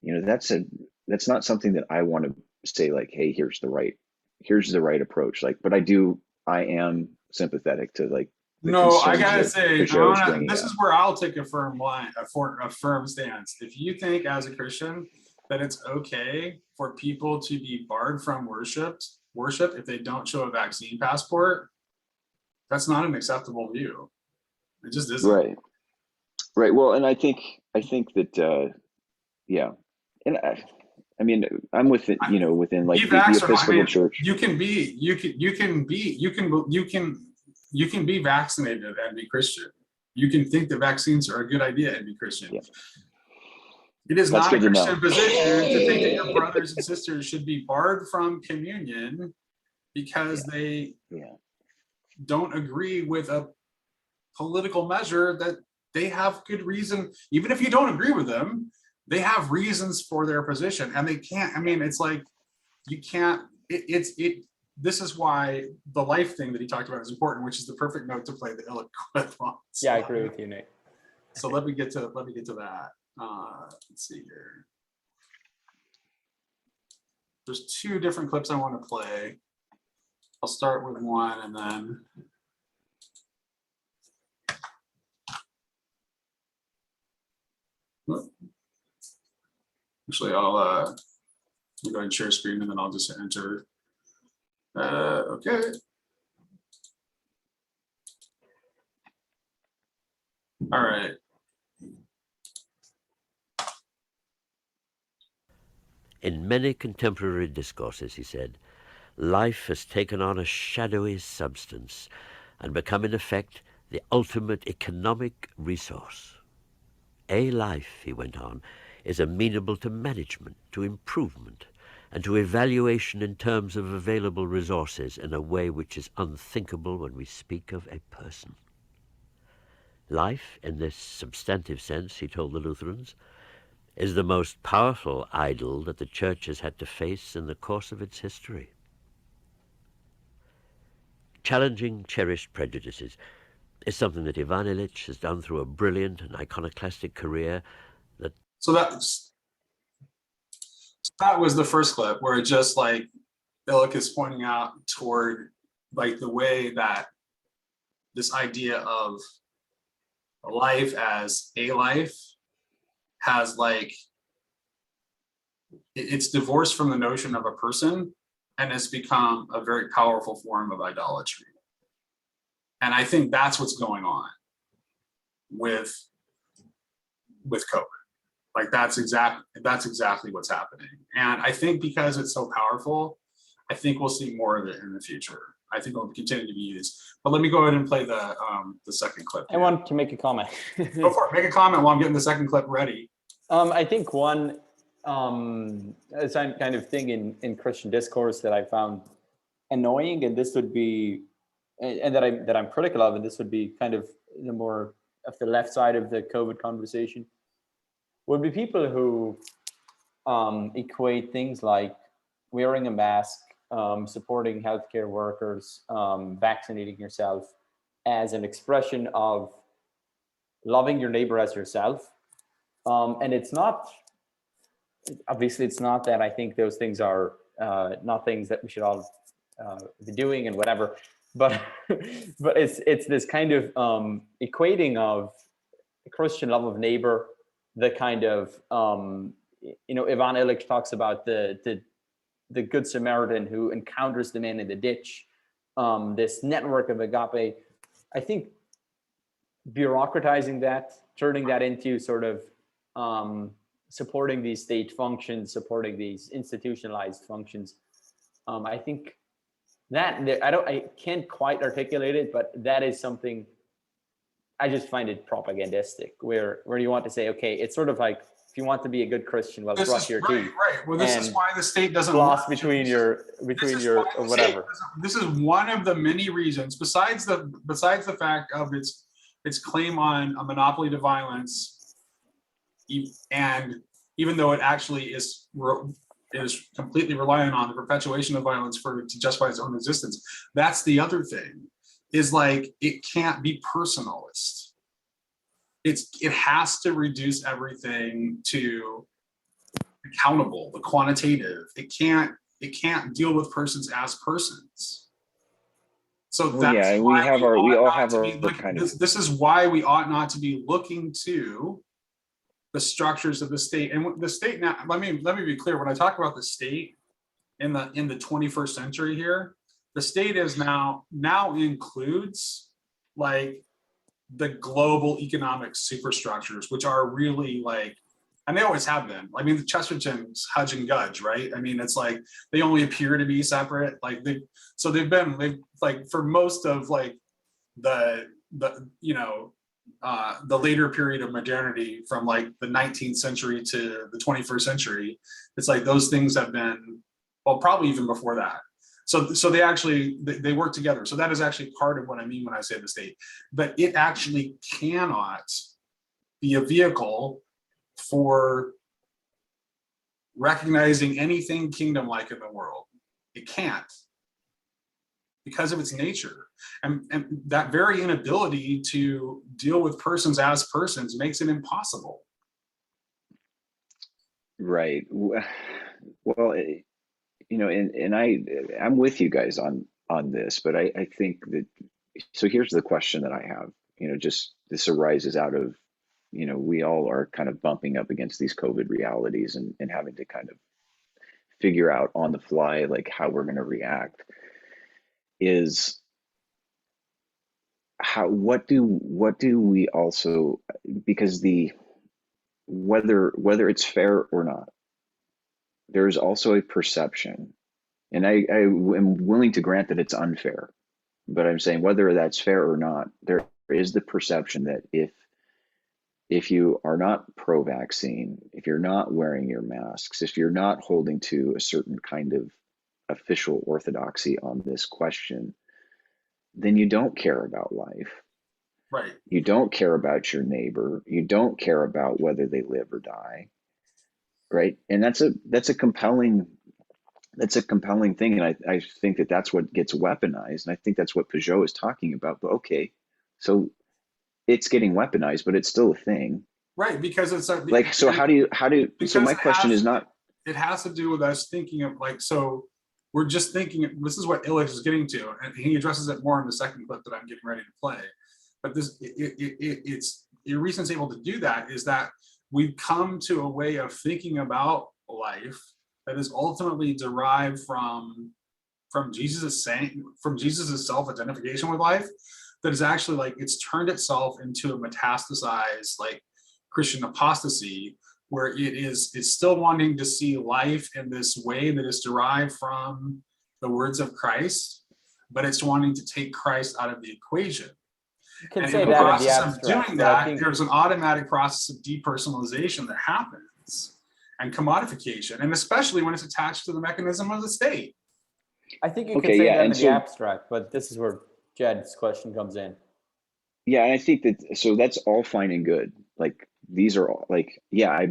you know, that's not something that I want to say like, hey, here's the right approach. Like, but I am sympathetic to like the No, I concerns gotta that say, Pageau is bringing this up. is where I'll take a firm line, a firm stance. If you think as a Christian that it's okay for people to be barred from worship if they don't show a vaccine passport, that's not an acceptable view. It just isn't. Right. Well, and I think that yeah, and I mean, I'm within, you know, within Be like the vax or not, I Episcopal mean, Church. you can be vaccinated and be Christian. You can think that vaccines are a good idea and be Christian. Yeah. It is That's not a good to know. Christian position to think that your brothers and sisters should be barred from communion because they don't agree with a political measure that they have good reason. Even if you don't agree with them, they have reasons for their position, and they can't. I mean, it's like you can't. This is why the life thing that he talked about is important, which is the perfect note to play the Illich clip on. Yeah, I agree with you, Nate. So let me get to that. Let's see here. There's two different clips I want to play. I'll start with one and then actually I'll go ahead and share screen and then I'll just enter. Okay. All right. In many contemporary discourses, he said, life has taken on a shadowy substance and become in effect the ultimate economic resource. A life, he went on, is amenable to management, to improvement, and to evaluation in terms of available resources in a way which is unthinkable when we speak of a person. Life, in this substantive sense, he told the Lutherans, is the most powerful idol that the Church has had to face in the course of its history. Challenging cherished prejudices is something that Ivan Illich has done through a brilliant and iconoclastic career. So that was the first clip where it just like Illich is pointing out toward like the way that this idea of life as a life has like it's divorced from the notion of a person and has become a very powerful form of idolatry. And I think that's what's going on with COVID. Like that's exactly what's happening. And I think because it's so powerful, I think we'll see more of it in the future. I think it'll continue to be used. But let me go ahead and play the second clip. I want to make a comment. Go for it. Make a comment while I'm getting the second clip ready. I think one kind of thing in Christian discourse that I found annoying, and this would be, and that I'm critical of, and this would be kind of the more of the left side of the COVID conversation, would be people who equate things like wearing a mask, supporting healthcare workers, vaccinating yourself as an expression of loving your neighbor as yourself. And it's not, obviously it's not that I think those things are not things that we should all be doing and whatever, but it's this kind of equating of Christian love of neighbor, the kind of, Ivan Illich talks about the Good Samaritan who encounters the man in the ditch, this network of agape. I think bureaucratizing that, turning that into sort of supporting these state functions, supporting these institutionalized functions. I think that I can't quite articulate it, but that is something I just find it propagandistic, where you want to say, okay, it's sort of like, if you want to be a good Christian, well, brush your teeth. Right. Well, this is why the state doesn't floss between your or whatever. This is one of the many reasons, besides the fact of its claim on a monopoly to violence, and even though it actually is completely reliant on the perpetuation of violence to justify its own existence, that's the other thing, is like, it can't be personalist. It has to reduce everything to accountable, the quantitative. It can't deal with persons as persons. So that's why this is why we ought not to be looking to the structures of the state. And the state now, let me be clear, when I talk about the state in the 21st century here, the state is now includes like the global economic superstructures, which are really like, and they always have been. I mean, the Chesterton's Hudge and Gudge, right? I mean, it's like they only appear to be separate. Like they've like for most of like the later period of modernity, from like the 19th century to the 21st century, it's like those things have been, well, probably even before that. So they work together. So that is actually part of what I mean when I say the state. But it actually cannot be a vehicle for recognizing anything kingdom-like in the world. It can't, because of its nature. And that very inability to deal with persons as persons makes it impossible. Right. Well, and I'm with you guys on this, but I think that, so here's the question that I have, just this arises out of, we all are kind of bumping up against these COVID realities and having to kind of figure out on the fly, like how we're going to react, is what do we also, because whether it's fair or not, there's also a perception, and I am willing to grant that it's unfair, but I'm saying whether that's fair or not, there is the perception that if you are not pro-vaccine, if you're not wearing your masks, if you're not holding to a certain kind of official orthodoxy on this question, then you don't care about life. Right. You don't care about your neighbor. You don't care about whether they live or die. Right. And that's a compelling thing. And I think that that's what gets weaponized. And I think that's what Pageau is talking about. But okay, so it's getting weaponized, but it's still a thing. Right. Because it's like, so how do so my question is not, it has to do with us thinking of like, so we're just thinking, this is what Illich is getting to, and he addresses it more in the second clip that I'm getting ready to play. But this, the reason it's able to do that is that we've come to a way of thinking about life that is ultimately derived from Jesus' self-identification with life, that is actually like, it's turned itself into a metastasized like Christian apostasy, where it's still wanting to see life in this way that is derived from the words of Christ, but it's wanting to take Christ out of the equation. You can And say in the that in the process of abstract, doing but I that, think there's an automatic process of depersonalization that happens and commodification, and especially when it's attached to the mechanism of the state. I think you Okay, can say yeah, that in and the so- abstract, but this is where Jed's question comes in. Yeah, and I think that, so that's all fine and good. Like, these are all, like, yeah,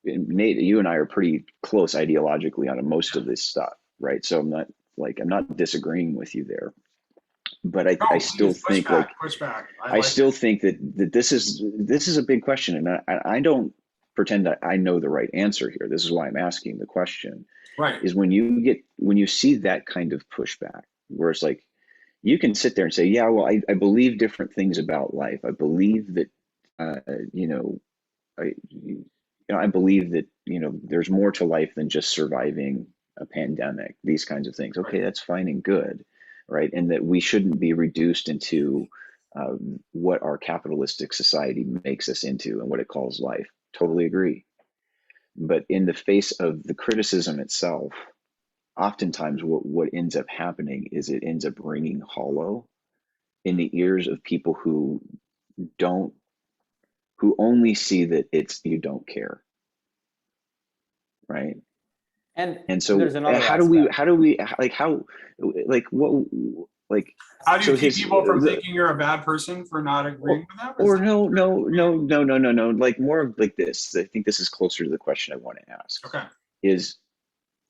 Nate, you and I are pretty close ideologically on most of this stuff, right? So I'm not disagreeing with you there, but No, I still please, push think, back, like, push back. I still think that this is a big question, and I don't pretend that I know the right answer here. This is why I'm asking the question. right. Is when you see that kind of pushback, where it's like, you can sit there and say, yeah, well, I believe different things about life. I believe that, I believe that, there's more to life than just surviving a pandemic, these kinds of things. Okay, Right. that's fine and good, right? And that we shouldn't be reduced into what our capitalistic society makes us into and what it calls life. Totally agree. But in the face of the criticism itself, oftentimes what ends up happening is it ends up ringing hollow in the ears of people who only see that it's, you don't care, right? And So there's another how aspect. do we like, how, like, what, like, How do you so keep people from the, thinking you're a bad person for not agreeing with them? or no, like, more of like this. I think this is closer to the question I want to ask. Okay. Is,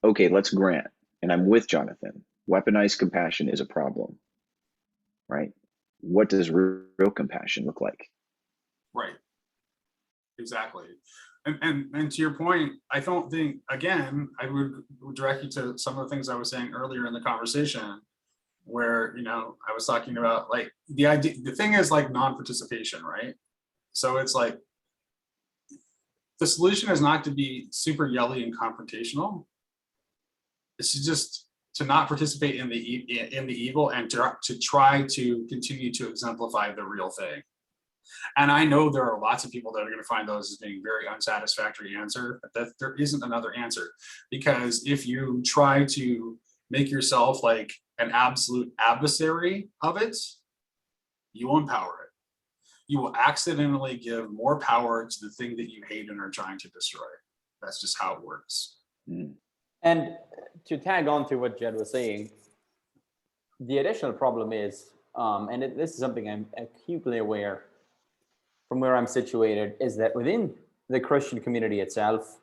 okay, let's grant, and I'm with Johnathan, weaponized compassion is a problem, right? What does real compassion look like? Right. Exactly. And to your point, I don't think, again, I would direct you to some of the things I was saying earlier in the conversation, where, I was talking about, like, the thing is, like, non-participation, right? So it's like, the solution is not to be super yelly and confrontational. It's to not participate in the evil, and to try to continue to exemplify the real thing. And I know there are lots of people that are going to find those as being very unsatisfactory answer, but that there isn't another answer. Because if you try to make yourself like an absolute adversary of it, you will empower it. You will accidentally give more power to the thing that you hate and are trying to destroy. That's just how it works. Mm. And to tag on to what Jed was saying, the additional problem is, this is something I'm acutely aware from where I'm situated, is that within the Christian community itself,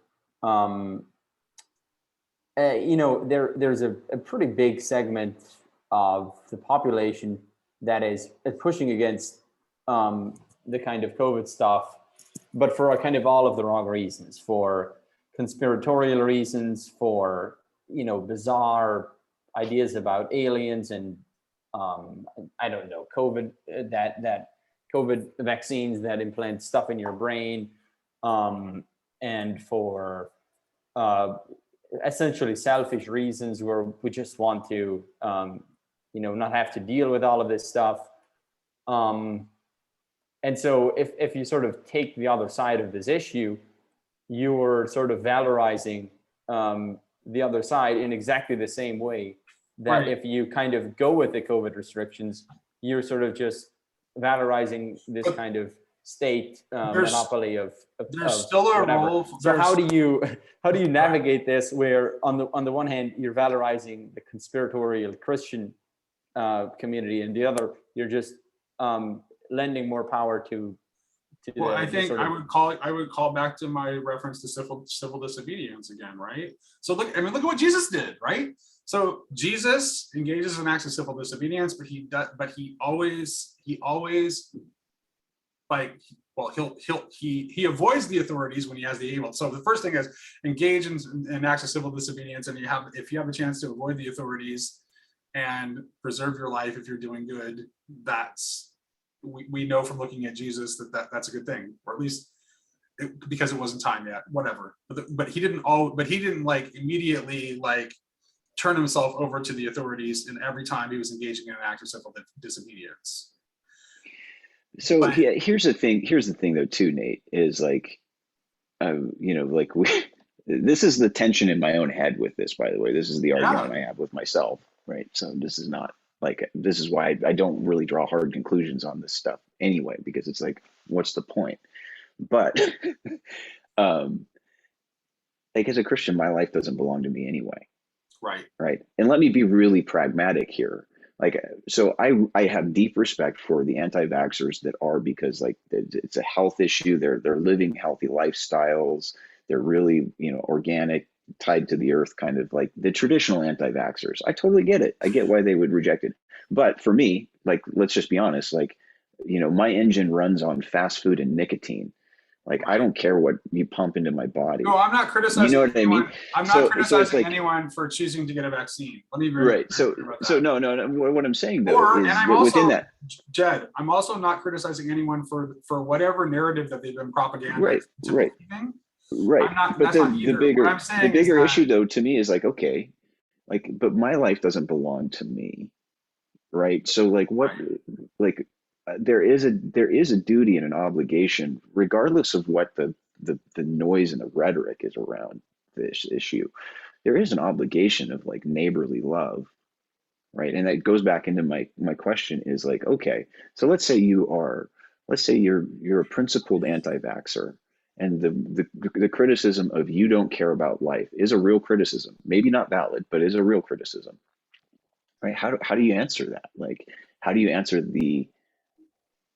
there's a pretty big segment of the population that is pushing against the kind of COVID stuff, but for a kind of all of the wrong reasons, for conspiratorial reasons, for bizarre ideas about aliens and I don't know, COVID, that COVID vaccines that implant stuff in your brain, and for essentially selfish reasons where we just want to not have to deal with all of this stuff. And so if you sort of take the other side of this issue, you're sort of valorizing the other side in exactly the same way that Right. if you kind of go with the COVID restrictions, you're sort of just valorizing this But kind of state there's- monopoly of there's still a whatever. role. So how do you navigate this, where on the one hand you're valorizing the conspiratorial Christian community, and the other you're just lending more power to Well, I think sort of, I would call back to my reference to civil disobedience again, right? So look at what Jesus did, right? So Jesus engages in acts of civil disobedience, but he always like, well, he avoids the authorities when he has the able. So the first thing is engage in acts of civil disobedience, and if you have a chance to avoid the authorities and preserve your life if you're doing good, we know from looking at Jesus that's a good thing, or at least because it wasn't time yet, whatever. But he didn't like immediately like turn himself over to the authorities in every time he was engaging in an act of civil disobedience. So here's the thing though too, Nate, is like, like This is the tension in my own head with this, by the way. This is the Yeah. argument I have with myself, right? So this is not like, this is why I don't really draw hard conclusions on this stuff anyway, because it's like, what's the point? But like as a Christian, my life doesn't belong to me anyway. Right. And let me be really pragmatic here. Like, so I have deep respect for the anti-vaxxers that are, because like it's a health issue. They're living healthy lifestyles. They're really, organic, tied to the earth, kind of like the traditional anti-vaxxers. I totally get it. I get why they would reject it. But for me, like, let's just be honest, like, my engine runs on fast food and nicotine. Like, I don't care what you pump into my body. No, I'm not criticizing. You know what anyone. I mean? I'm not criticizing like, anyone for choosing to get a vaccine. Let me be right. clear about that. No. What I'm saying though is and I'm within also, that, Jed, I'm also not criticizing anyone for whatever narrative that they've been propaganda. Right. But the bigger issue though to me is like, okay, like, but my life doesn't belong to me, right? So like, what, like, there is a duty and an obligation, regardless of what the noise and the rhetoric is around this issue. There is an obligation of like neighborly love, right? And that goes back into my question is like, okay, so let's say you're a principled anti-vaxxer, and the criticism of you don't care about life is a real criticism, maybe not valid, but is a real criticism, right? How do you answer that? Like, how do you answer the,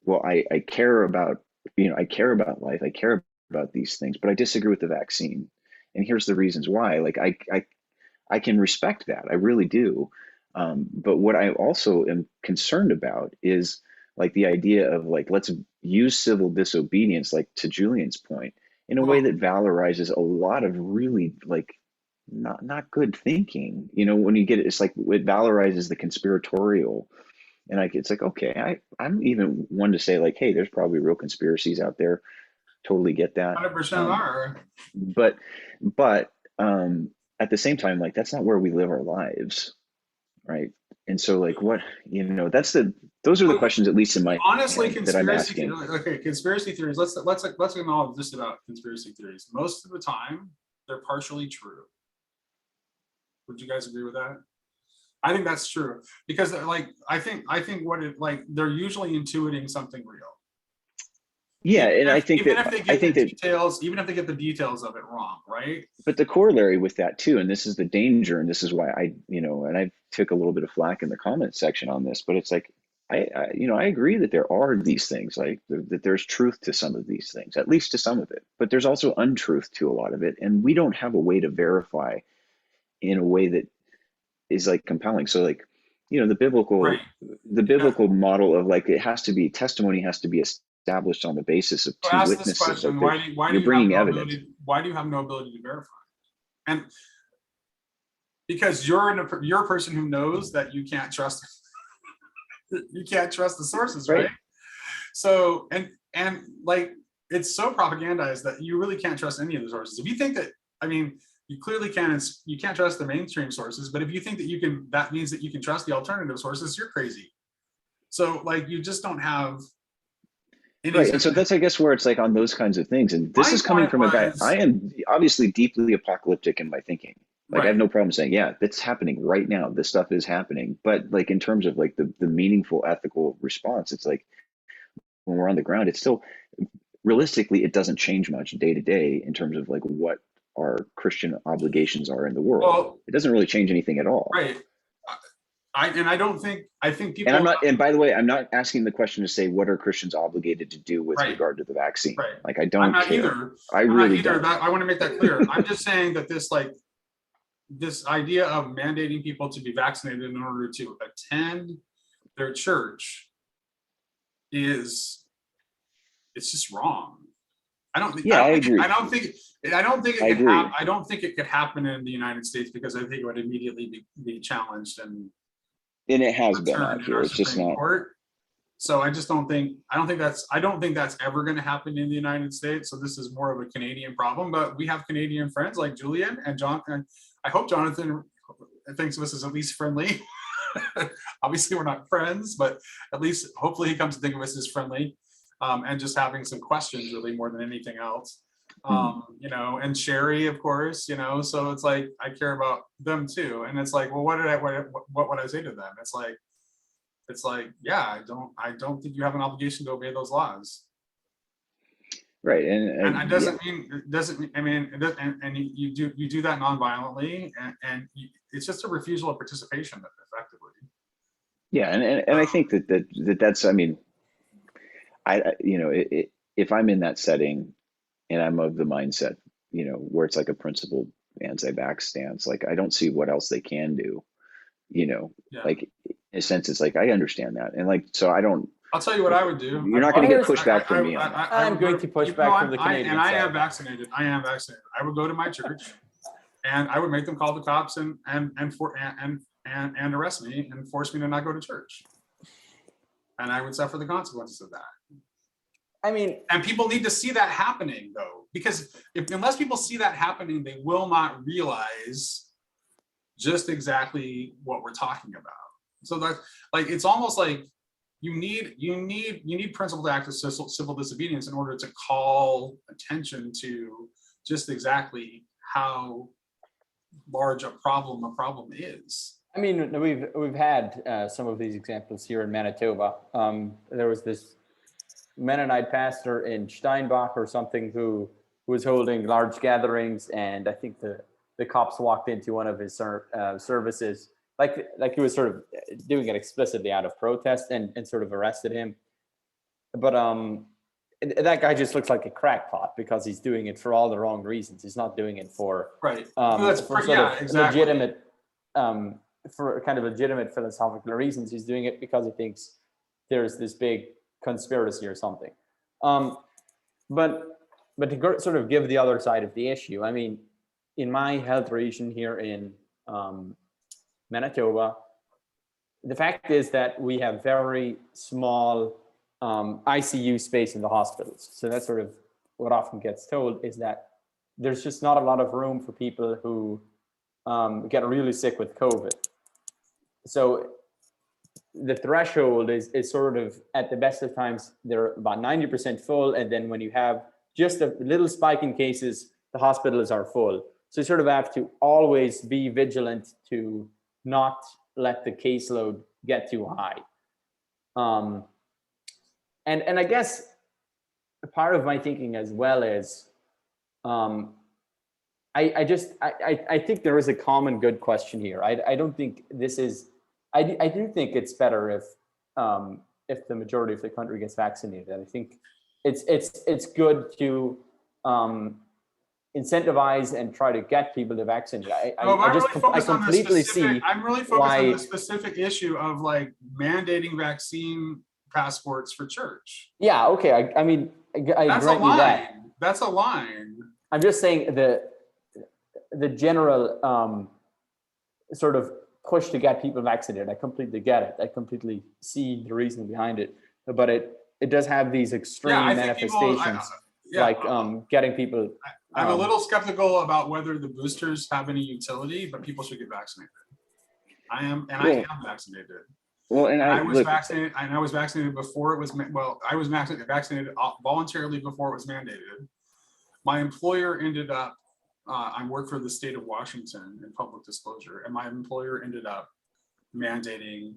well, I care about, I care about life, I care about these things, but I disagree with the vaccine, and here's the reasons why. Like, I can respect that, I really do. But what I also am concerned about is like the idea of like, let's use civil disobedience, like to Julian's point, in a way that valorizes a lot of really like not good thinking. When you get it, it's like it valorizes the conspiratorial. And like, it's like, okay, I'm even one to say like, hey, there's probably real conspiracies out there. Totally get that. 100% are. But at the same time, like, that's not where we live our lives, right? And so like, what, those are the questions, at least in my honestly, head, that I'm conspiracy. asking. Okay, conspiracy theories. Let's acknowledge this about conspiracy theories. Most of the time, they're partially true. Would you guys agree with that? I think that's true, because like I think they're usually intuiting something real. Yeah, and I think even if they get the details of it wrong, right? But the corollary with that too, and this is the danger, and this is why and I took a little bit of flack in the comment section on this, but it's like, I agree that there are these things, like that there's truth to some of these things, at least to some of it, but there's also untruth to a lot of it, and we don't have a way to verify in a way that is like compelling. So like, the biblical model of like, testimony has to be established on the basis of two witnesses. Question, like why you're do bringing you have evidence. Why do you have no ability to verify? And because you're a person who knows that you can't trust the sources, right? So and like, it's so propagandized that you really can't trust any of the sources. If you think that, you clearly can't trust the mainstream sources, but if you think that that means that you can trust the alternative sources, you're crazy. So like, you just don't have any. Right, and so that's, I guess, where it's like on those kinds of things, and this is coming from a guy, I am obviously deeply apocalyptic in my thinking. Like, I have no problem saying, yeah, that's happening right now. This stuff is happening. But like, in terms of like the meaningful ethical response, it's like, when we're on the ground, it's still, realistically, it doesn't change much day to day in terms of like what our Christian obligations are in the world. Well, it doesn't really change anything at all. Right. I think people. And I'm not. And by the way, I'm not asking the question to say what are Christians obligated to do with regard to the vaccine. Right. Like, I don't care. Either. I really don't. I want to make that clear. I'm just saying that this idea of mandating people to be vaccinated in order to attend their church it's just wrong. I agree. I don't think it could happen in the United States, because I think it would immediately be challenged and it has been out here. It's just not. So I don't think that's ever going to happen in the United States. So this is more of a Canadian problem, but we have Canadian friends like Julian and Jonathan. I hope Jonathan thinks of us as at least friendly. Obviously we're not friends, but at least hopefully he comes to think of us as friendly, and just having some questions really more than anything else. you know, and Sherry, of course, you know, so it's like, I care about them too. And it's like, well, what would I say to them? It's like, yeah, I don't think you have an obligation to obey those laws. Right. And it yeah. doesn't mean, I mean, and you do that non-violently, and it's just a refusal of participation effectively. Yeah. And I think that's, I mean, you know, if I'm in that setting and I'm of the mindset, you know, where it's like a principled anti-vax stance, like I don't see what else they can do, you know, Yeah. like in a sense, it's like, I understand that. And like, so I don't, I'll tell you what I would do. you're not going to get pushback from me on that. I'm going to push back from the Canadian I side. am vaccinated. I would go to my church, and I would make them call the cops and arrest me and force me to not go to church, and I would suffer the consequences of that. I mean, and people need to see that happening, though, because unless people see that happening, they will not realize just exactly what we're talking about. So that, like, it's almost like you need principled act of civil disobedience in order to call attention to just exactly how large a problem is. I mean, we've had some of these examples here in Manitoba. There was this Mennonite pastor in Steinbach or something who was holding large gatherings, and I think the cops walked into one of his services, like he was sort of doing it explicitly out of protest, and sort of arrested him. But that guy just looks like a crackpot because he's doing it for all the wrong reasons. He's not doing it for legitimate, for kind of legitimate philosophical reasons. He's doing it because he thinks there's this big conspiracy or something. But to sort of give the other side of the issue, I mean, in my health region here in Manitoba, the fact is that we have very small ICU space in the hospitals. So that's sort of what often gets told, is that there's just not a lot of room for people who get really sick with COVID. So the threshold is sort of, at the best of times, they're about 90% full. And then when you have just a little spike in cases, the hospitals are full. So you sort of have to always be vigilant to not let the caseload get too high. And I guess part of my thinking as well is, I think there is a common good question here. I don't think this is, I do think it's better if the majority of the country gets vaccinated. I think it's good to incentivize and try to get people to vaccinate. I completely see. I'm really focused on the specific issue of like mandating vaccine passports for church. Yeah. Okay. I mean, I grant you that. That's a line. I'm just saying the general sort of push to get people vaccinated. I completely get it. I completely see the reason behind it, but it does have these extreme manifestations, getting people. I'm a little skeptical about whether the boosters have any utility, but people should get vaccinated. I am vaccinated. Well, and I was vaccinated, and I was vaccinated before it was, I was vaccinated voluntarily before it was mandated. My employer ended up, I work for the state of Washington in public disclosure, and my employer ended up mandating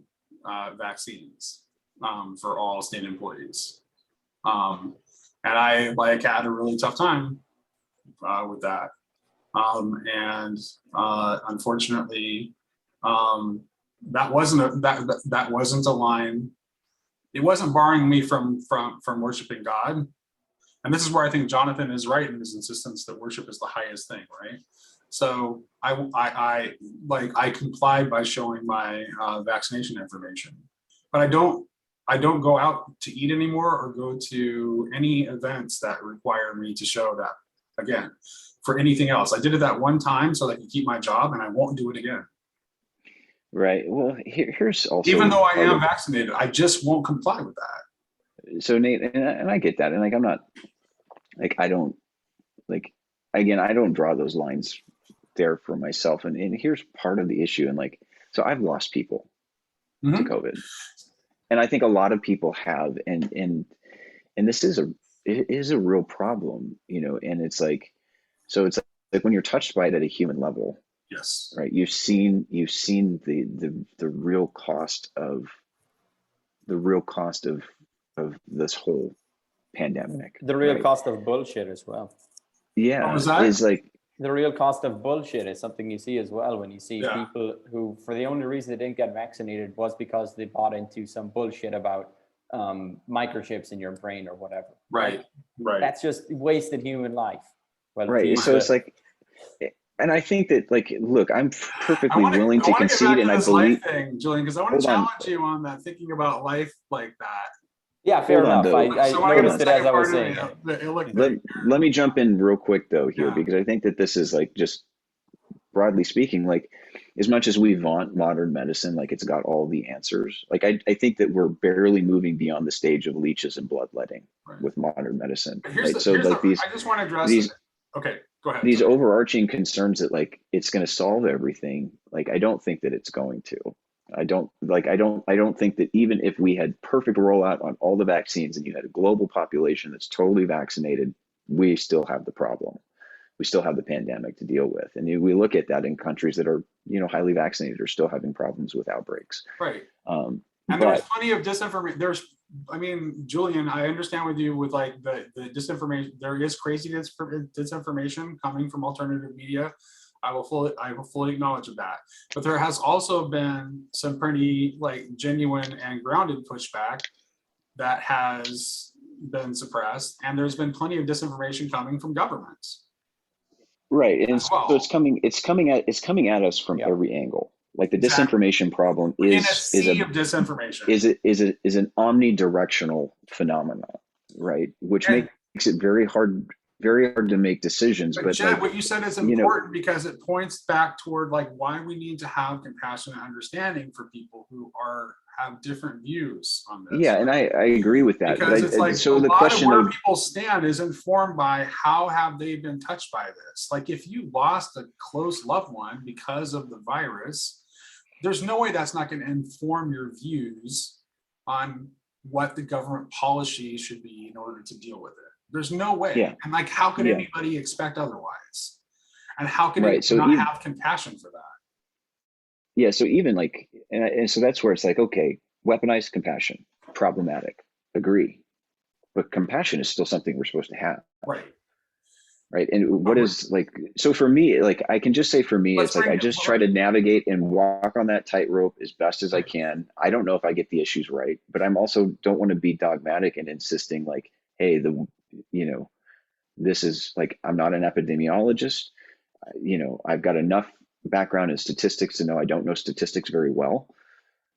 vaccines for all state employees. And I had a really tough time with that. And unfortunately, that wasn't a line. It wasn't barring me from worshiping God. And this is where I think Johnathan is right in his insistence that worship is the highest thing, right? So I complied by showing my vaccination information, but I don't go out to eat anymore or go to any events that require me to show that again for anything else. I did it that one time so that I could keep my job, and I won't do it again. Right. Well, here's also, even though I am vaccinated, I just won't comply with that. So Nate, and I get that, and like I'm not, like I don't, like again, I don't draw those lines there for myself, and here's part of the issue, and like, so I've lost people to COVID, and I think a lot of people have, and this is it is a real problem, you know, and it's like, so it's like when you're touched by it at a human level, Yes. right? You've seen the real cost of this whole pandemic. The real right? cost of bullshit as well. Yeah, was that? is like, The real cost of bullshit is something you see as well when you see Yeah. people who, for the only reason they didn't get vaccinated was because they bought into some bullshit about microchips in your brain or whatever. Right. Right. That's just wasted human life. Well, to right. use So the- it's like, and I think that, like, look, I'm I perfectly want willing to get back concede, to and I this believe. life thing, Julian, because I want Hold to on. challenge you on that, thinking about life like that. yeah, fair Hold on, enough. though. I So I want to noticed get it the as second I was part saying. of the Illich Let, thing. let me jump in real quick though here, Yeah. because I think that this is like, just broadly speaking, like, as much as we vaunt modern medicine, like it's got all the answers, like I think that we're barely moving beyond the stage of leeches and bloodletting Right. with modern medicine. But here's Right. the, So here's like the, these I just want to address these it. Okay, go ahead. these Sorry. overarching concerns that like it's going to solve everything, like I don't think that it's going to. I don't think that even if we had perfect rollout on all the vaccines and you had a global population that's totally vaccinated, we still have the problem. We still have the pandemic to deal with. And we look at that in countries that are, you know, highly vaccinated are still having problems with outbreaks. Right. And there's But plenty of disinformation. I mean, Julian, I understand with you with like the disinformation. There is crazy disinformation coming from alternative media. I will fully acknowledge of that. But there has also been some pretty like genuine and grounded pushback that has been suppressed, and there's been plenty of disinformation coming from governments. right, and as well. so it's coming at us from Yeah. every angle. Like the Exactly. disinformation problem In a is sea of disinformation. is an omnidirectional phenomenon, right? Which And- makes it very hard to make decisions. But But Jed, like, what you said is you know, important because it points back toward like why we need to have compassion and understanding for people who have different views on this. yeah, and I agree with that. Because But it's like so a the lot question of where of people stand is informed by how have they been touched by this. Like if you lost a close loved one because of the virus, there's no way that's not going to inform your views on what the government policy should be in order to deal with it. There's no way. Yeah. And like, how could Yeah. anybody expect otherwise? And how can Right, it so not even- have compassion for that? yeah, so even like, and so that's where it's like, okay, weaponized compassion, problematic, agree, but compassion is still something we're supposed to have. Right. Right. And what is like, so for me, like, I can just say for me, Let's it's like, bring I it- just try to navigate and walk on that tightrope as best as I can. I don't know if I get the issues right, but I'm also don't want to be dogmatic and insisting like, hey, this is like, I'm not an epidemiologist. I've got enough background in statistics to know I don't know statistics very well.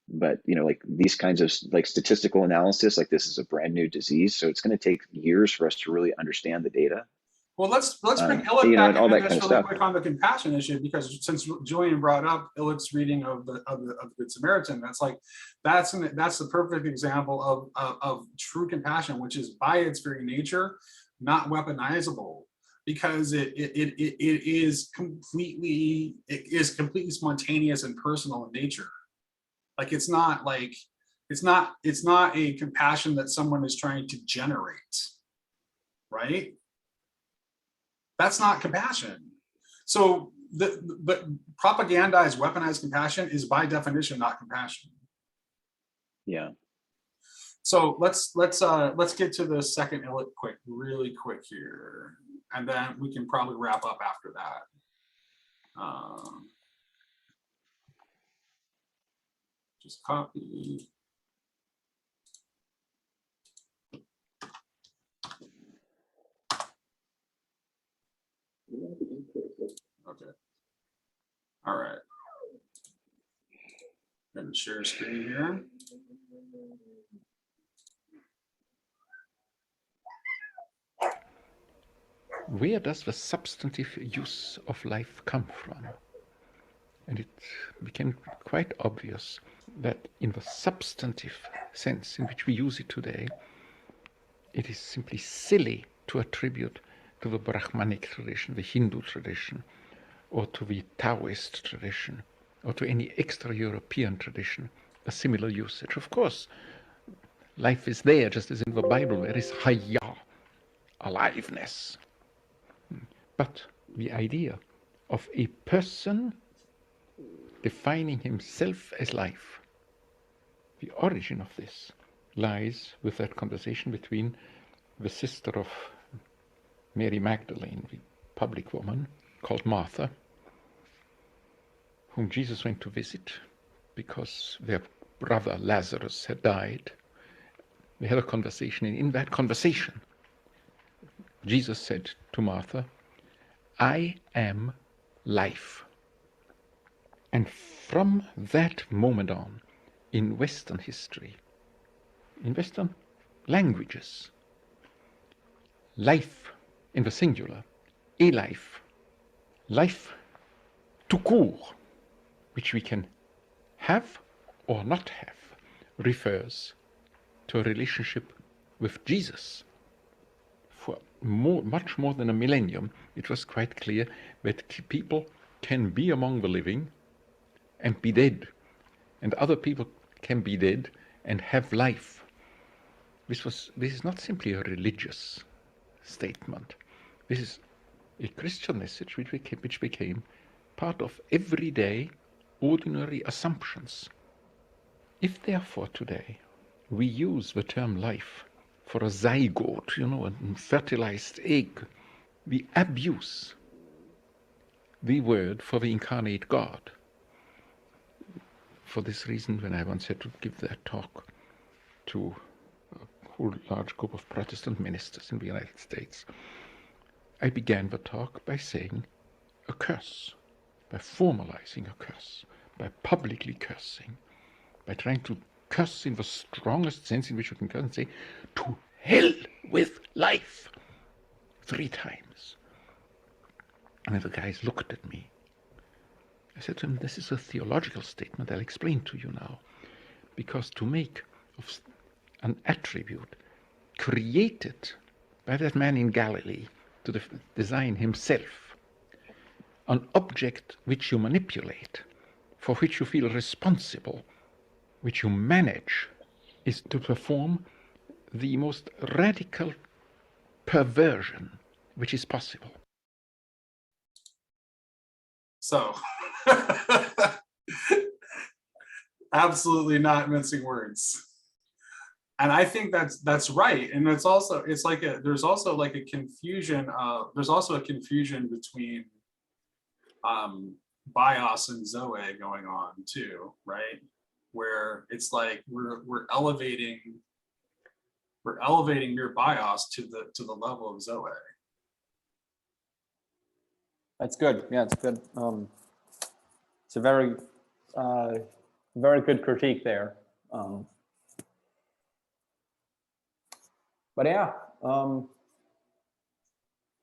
But, like these kinds of like statistical analysis, like this is a brand new disease. So it's going to take years for us to really understand the data. Well, let's bring Illich back and all into that this kind of really stuff. quick on the compassion issue, because since Julian brought up Illich's reading of the Good Samaritan, that's the perfect example of true compassion, which is by its very nature not weaponizable, because it is completely spontaneous and personal in nature. Like it's not a compassion that someone is trying to generate, right? That's not compassion. So but propagandized, weaponized compassion is by definition not compassion. Yeah. So let's get to the second Illich really quick here, and then we can probably wrap up after that. Just copy. Okay. All right. Going to share screen here. Where does the substantive use of life come from? And it became quite obvious that in the substantive sense in which we use it today, it is simply silly to attribute to the Brahmanic tradition, the Hindu tradition, or to the Taoist tradition, or to any extra-European tradition, a similar usage. Of course, life is there, just as in the Bible, there is Hayah, aliveness. But the idea of a person defining himself as life, the origin of this lies with that conversation between the sister of Mary Magdalene, the public woman called Martha, whom Jesus went to visit because their brother Lazarus had died. They had a conversation, and in that conversation, Jesus said to Martha, I am life. And from that moment on, in Western history, in Western languages, life in the singular, a life, life tout court, which we can have or not have, refers to a relationship with Jesus. For much more than a millennium, it was quite clear that people can be among the living and be dead, and other people can be dead and have life. This is not simply a religious statement. This is a Christian message which became part of everyday, ordinary assumptions. If therefore today we use the term life for a zygote, a fertilized egg, we abuse the word for the incarnate God. For this reason, when I once had to give that talk to a whole large group of Protestant ministers in the United States, I began the talk by saying a curse, by formalizing a curse, by publicly cursing, by trying to curse in the strongest sense in which you can curse and say, to hell with life, 3 times. And the guys looked at me. I said to him, this is a theological statement. I'll explain to you now. Because to make of an attribute created by that man in Galilee to design himself, an object which you manipulate, for which you feel responsible, which you manage, is to perform the most radical perversion which is possible. So, absolutely not mincing words. And I think that's right. And there's also a confusion. There's also a confusion between bios and zoe going on too, right? Where it's like we're elevating your bios to the level of zoe. That's good. Yeah, it's good. It's a very good critique there. But yeah,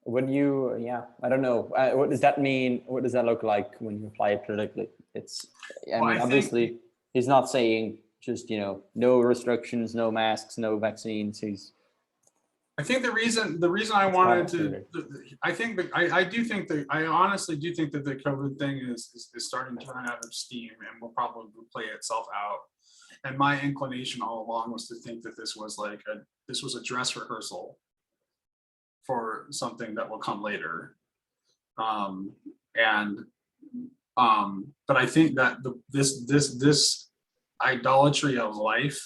when you, I don't know, what does that mean? What does that look like when you apply it politically? It's, obviously, he's not saying just, no restrictions, no masks, no vaccines. I think the reason I wanted to, I honestly do think that the COVID thing is starting to run out of steam and will probably play itself out. And my inclination all along was to think that this was a dress rehearsal for something that will come later. But I think that this idolatry of life,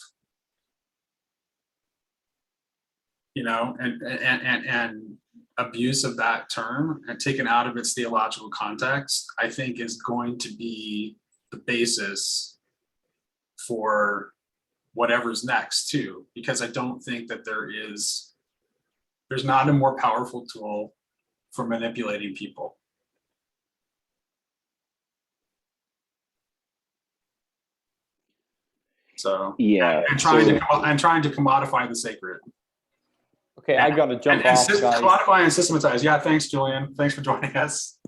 and abuse of that term and taken out of its theological context, I think is going to be the basis for whatever's next too, because I don't think that there's not a more powerful tool for manipulating people. So yeah, and trying to commodify the sacred. Okay, I got to jump off, guys. Commodify and systematize. Yeah, thanks, Julian. Thanks for joining us.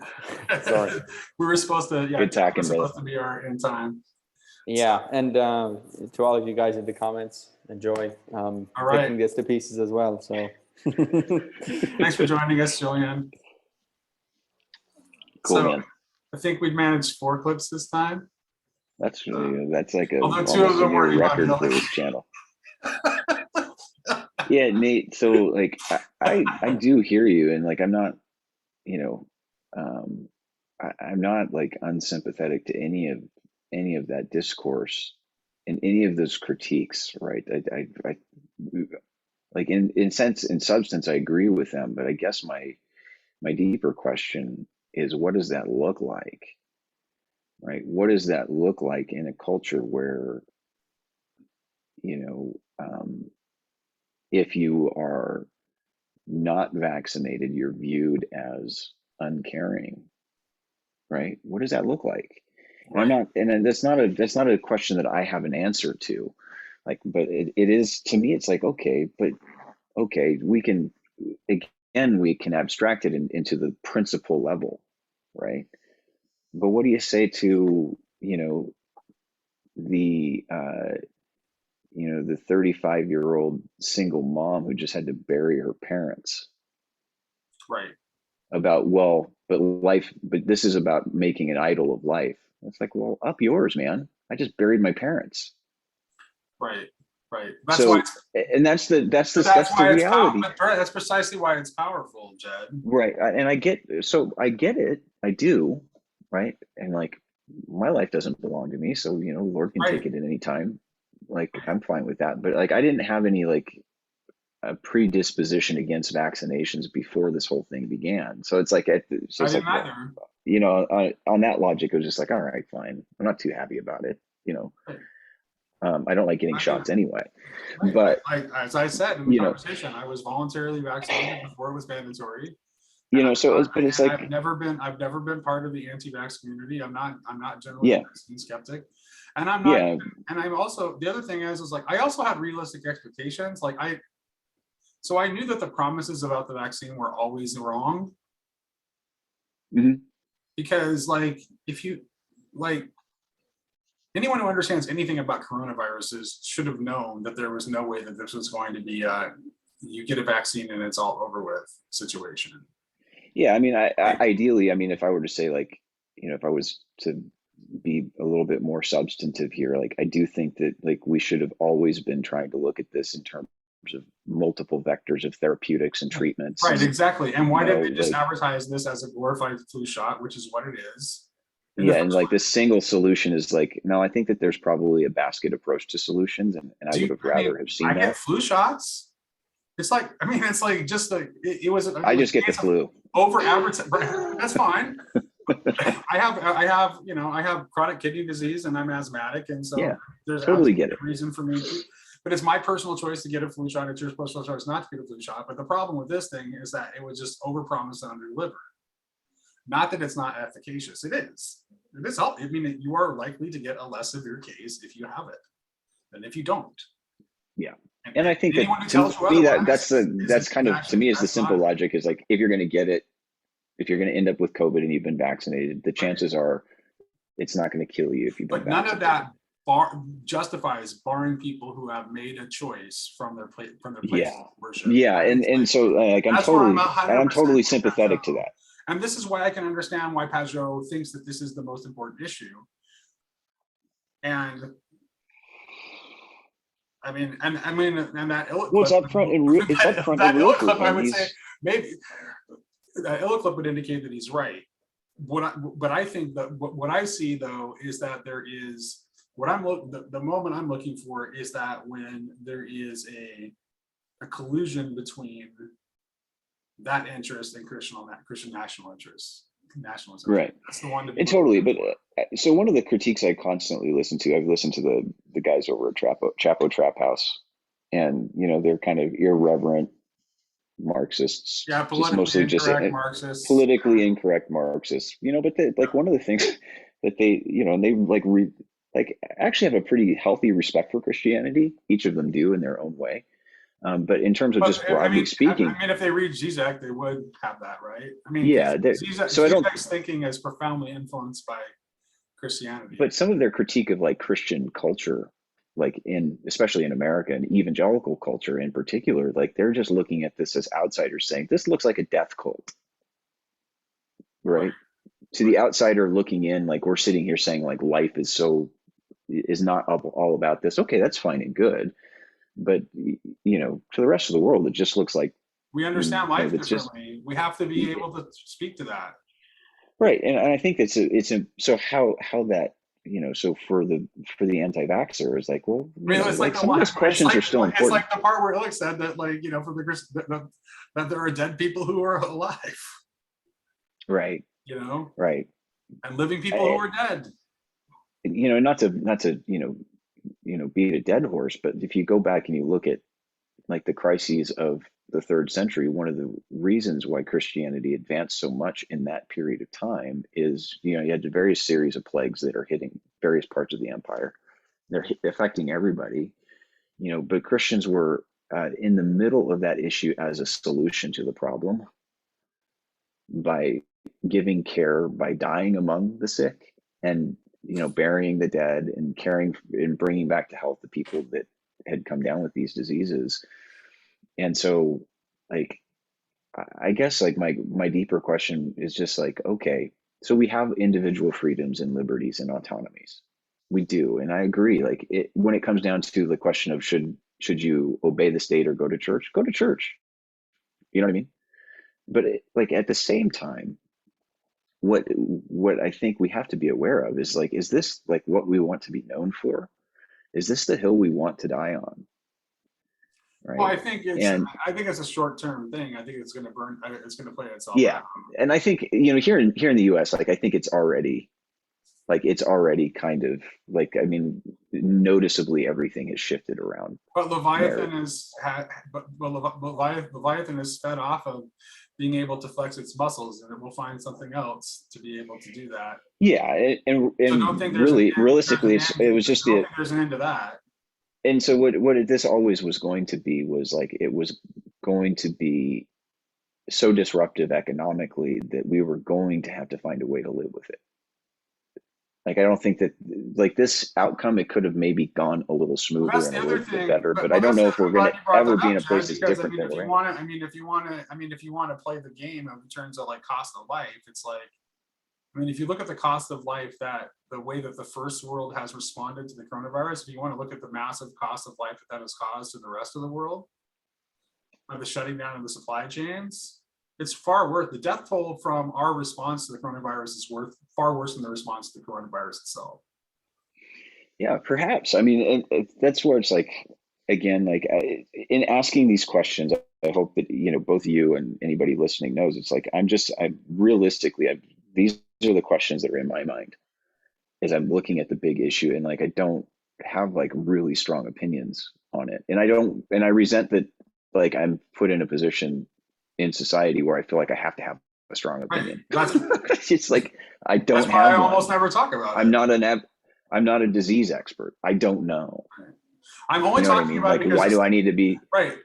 Sorry. We were supposed to. Yeah, good talking, we're supposed to be in time. Yeah, and to all of you guys in the comments, enjoy taking this to pieces as well. So, thanks for joining us, Julian. Cool, man. I think we've managed 4 clips this time. That's like although 2 of them were record for this channel. Yeah, Nate. So like I do hear you, and like I'm not, you know, I'm not like unsympathetic to any of that discourse and any of those critiques, right? I like in substance, I agree with them, but I guess my deeper question is, what does that look like, right? What does that look like in a culture where, you know, if you are not vaccinated, you're viewed as uncaring, right? What does that look like? And I'm Right. not, and then that's not a question that I have an answer to, like, but it is, to me, it's like, okay, but okay, we can, again, we can abstract it into the principle level, right? But what do you say to, the, the 35-year-old single mom who just had to bury her parents? Right. About, well, but this is about making an idol of life. It's like, well, up yours, man. I just buried my parents. Right. Right. That's why. And that's the reality. That's precisely why it's powerful, Jed. Right. And I get it. I do. Right. And like, my life doesn't belong to me. So, Lord can take it at any time. Like, I'm fine with that. But like, I didn't have any like a predisposition against vaccinations before this whole thing began. So it's like, I didn't either. On that logic, it was just like, all right, fine. I'm not too happy about it. I don't like getting shots anyway. Right. But as I said in the conversation, I was voluntarily vaccinated before it was mandatory. I've never been part of the anti-vax community. I'm not generally a vaccine skeptic. And I'm not, and I'm also, the other thing is like, I also had realistic expectations. So I knew that the promises about the vaccine were always wrong. Mm-hmm. Because anyone who understands anything about coronaviruses should have known that there was no way that this was going to be you get a vaccine and it's all over with situation. Yeah, I mean, ideally, I mean, if I were to say like, if I was to be a little bit more substantive here, like I do think that like we should have always been trying to look at this in terms of multiple vectors of therapeutics and treatments. Right, exactly. And why did they just advertise this as a glorified flu shot, which is what it is? And like this single solution is like, no, I think that there's probably a basket approach to solutions, and I would have rather have seen that. I get flu shots. It's like, it's like just like it was. I just get the flu. Over advertising. That's fine. I have chronic kidney disease and I'm asthmatic, and so there's totally get it. Reason for me to. But it's my personal choice to get a flu shot. It's your personal choice not to get a flu shot. But the problem with this thing is that it was just overpromised and underdelivered. Not that it's not efficacious. It is. It is helpful. I mean, you are likely to get a less severe case if you have it than if you don't. Yeah. And I think that to me, that's kind of, to me, is the simple logic is like, if you're going to get it, if you're going to end up with COVID and you've been vaccinated, the chances are it's not going to kill you if you've been vaccinated. But none of that justifies barring people who have made a choice from their place of worship. Yeah. And so like, I'm totally sympathetic to that. And this is why I can understand why Pageau thinks that this is the most important issue. And that Illich clip. It's upfront and real. It's upfront and real. Clip, I would say maybe that Illich clip would indicate that he's right. But I think that what I see though is that there is the moment I'm looking for is that when there is a collusion between that interest and Christian national interests. Nationalism. Right. That's the one. And totally. But so one of the critiques I constantly listen to, I've listened to the guys over at Chapo Trap House, and they're kind of irreverent Marxists. Yeah, politically incorrect Marxists. Politically incorrect Marxists. But one of the things that they, and they actually have a pretty healthy respect for Christianity. Each of them do in their own way. But in terms of just broadly speaking, if they read Zizek, they would have that, right? Zizek's thinking is profoundly influenced by Christianity. But some of their critique of like Christian culture, like especially in America and evangelical culture in particular, like they're just looking at this as outsiders, saying this looks like a death cult, right? To the outsider looking in, like we're sitting here saying like life is not all about this. Okay, that's fine and good. but to the rest of the world, it just looks like we understand life it's just differently. We have to be able to speak to that. right. And I think so how that, so for the anti-vaxxer is like, well, I mean, it's like some of those questions are still important. It's like the part where Illich said that, like, for the that there are dead people who are alive. Right. Right. And living people who are dead. Not to beat a dead horse, but if you go back and you look at like the crises of the 3rd century, one of the reasons why Christianity advanced so much in that period of time is, you had a various series of plagues that are hitting various parts of the empire. They're affecting everybody, but Christians were in the middle of that issue as a solution to the problem by giving care, by dying among the sick, and burying the dead and caring and bringing back to health the people that had come down with these diseases. And so, like, I guess like my deeper question is just like, okay, so we have individual freedoms and liberties and autonomies. We do, and I agree. Like, when it comes down to the question of should you obey the state or go to church? Go to church. You know what I mean? But like at the same time, what I think we have to be aware of is like, is this like what we want to be known for? Is this the hill we want to die on? Right. Well, I think it's a short-term thing. I think it's going to burn. It's going to play itself out. Yeah, and I think here in the U.S., like I think it's already kind of like, I mean, noticeably everything is shifted around. But Leviathan Leviathan is fed off of being able to flex its muscles, and it will find something else to be able to do that. Yeah, and really, realistically, there's an end to that. And so what this always was going to be was like, it was going to be so disruptive economically that we were going to have to find a way to live with it. Like, I don't think that like this outcome, it could have maybe gone a little smoother and a little bit better, but I don't know if we're going to ever be in a place that's different than we're in. If you want to play the game in terms of like cost of life, it's like, I mean, if you look at the cost of life, that the way that the first world has responded to the coronavirus, if you want to look at the massive cost of life that has caused to the rest of the world, by the shutting down of the supply chains, it's far worse. The death toll from our response to the coronavirus is far worse than the response to the coronavirus itself. Yeah, perhaps. I mean, that's where it's like, again, like in asking these questions, I hope that, both you and anybody listening knows, it's like, these are the questions that are in my mind as I'm looking at the big issue. And like, I don't have like really strong opinions on it. And I resent that, like, I'm put in a position in society where I feel like I have to have a strong opinion. It's like, I don't have I one. almost never talk about it. I'm not a disease expert. I don't know. I'm only talking about, like, why do I need to be right?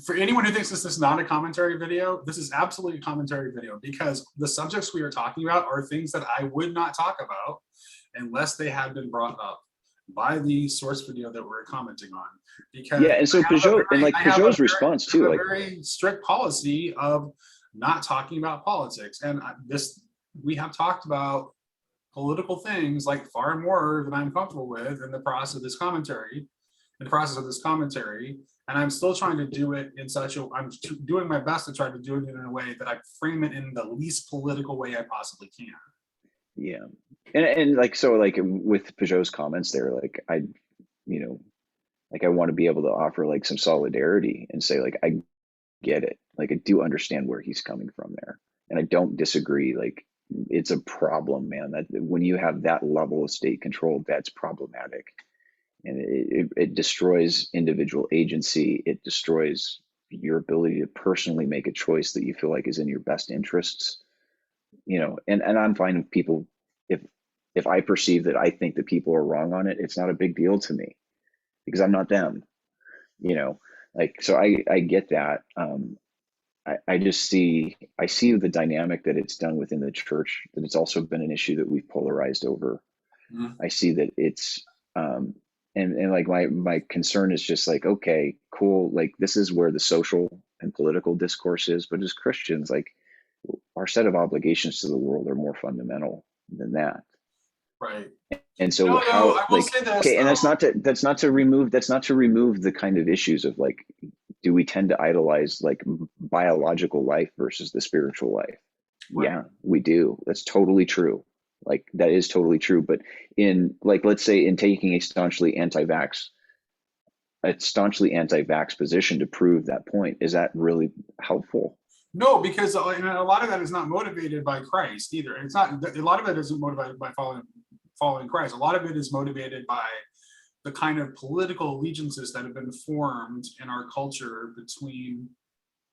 For anyone who thinks this is not a commentary video, this is absolutely a commentary video, because the subjects we are talking about are things that I would not talk about unless they had been brought up by the source video that we're commenting on. Because yeah, and so Pageau, and like Pageau's response too, like, very strict policy of not talking about politics, and we have talked about political things like far more than I'm comfortable with in the process of this commentary. And I'm still trying to do it in I'm doing my best to try to do it in a way that I frame it in the least political way I possibly can. Yeah. And like, so like with Pageau's comments there, like I want to be able to offer like some solidarity and say, like, I get it. Like, I do understand where he's coming from there. And I don't disagree. Like, it's a problem, man, that when you have that level of state control, that's problematic. And it destroys individual agency. It destroys your ability to personally make a choice that you feel like is in your best interests. And I'm fine with people, if I perceive that I think that people are wrong on it, it's not a big deal to me because I'm not them, like, so I get that. I see the dynamic that it's done within the church, that it's also been an issue that we've polarized over. Mm-hmm. I see that it's, and like my concern is just like, okay, cool. Like, this is where the social and political discourse is, but as Christians, like, our set of obligations to the world are more fundamental than that. Right. And so No, how, I will like, say this. okay, and though. that's not to remove the kind of issues of like, do we tend to idolize like biological life versus the spiritual life? Right. Yeah, we do. That's totally true. Like that is totally true. But in like, let's say in taking a staunchly anti-vax position to prove that point, is that really helpful? No, because a lot of that is not motivated by Christ either. It's not. A lot of it isn't motivated by following Christ. A lot of it is motivated by the kind of political allegiances that have been formed in our culture between,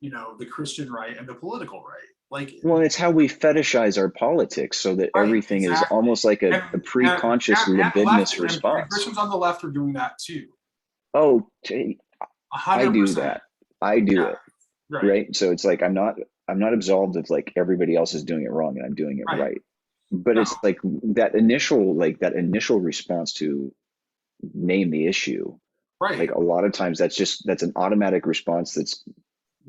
the Christian right and the political right. Like, well, it's how we fetishize our politics so that right, everything is exactly. almost like a pre-conscious libidinous response. And Christians on the left are doing that too. Oh, I 100%. do that. I do it. Right. Right. So it's like I'm not absolved of like everybody else is doing it wrong and I'm doing it right. But it's like that initial response to name the issue. Right. Like a lot of times that's an automatic response that's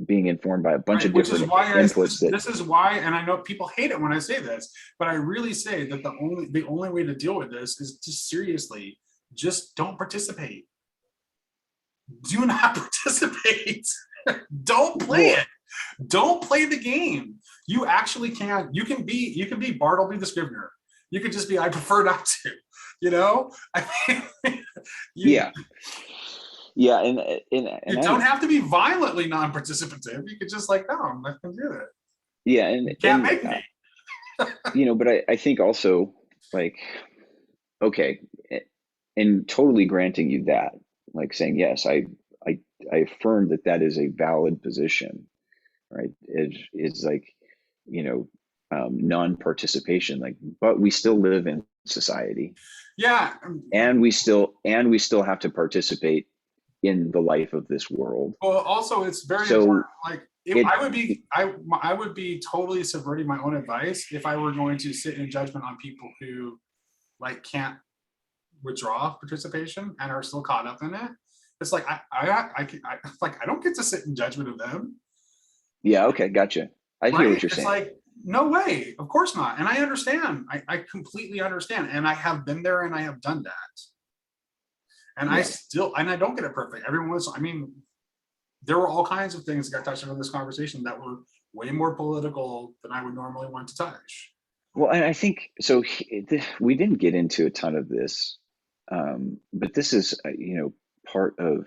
being informed by a bunch of different inputs. This is why, and I know people hate it when I say this, but I really say that the only way to deal with this is to seriously just don't participate. Do not participate. Don't play it. Don't play the game. You actually can. You can be Bartleby the Scrivener. You could just be, I prefer not to. Yeah. And you don't have to be violently non-participative. You could just like, no, I'm not gonna do it. Yeah, and you can't make me. But I think also like, okay, and totally granting you that, like saying yes, I affirm that is a valid position, right? It's like, non-participation, like, but we still live in society. Yeah. And we still have to participate in the life of this world. Well, also it's very important. Like I would be totally subverting my own advice if I were going to sit in judgment on people who like can't withdraw participation and are still caught up in it. It's like I don't get to sit in judgment of them. Yeah. Okay. Gotcha. I hear what you're saying. It's like, no way. Of course not. And I understand. I completely understand. And I have been there and I have done that. And I don't get it perfect. There were all kinds of things that got touched on in this conversation that were way more political than I would normally want to touch. Well, and I think so. We didn't get into a ton of this, but this is, part of.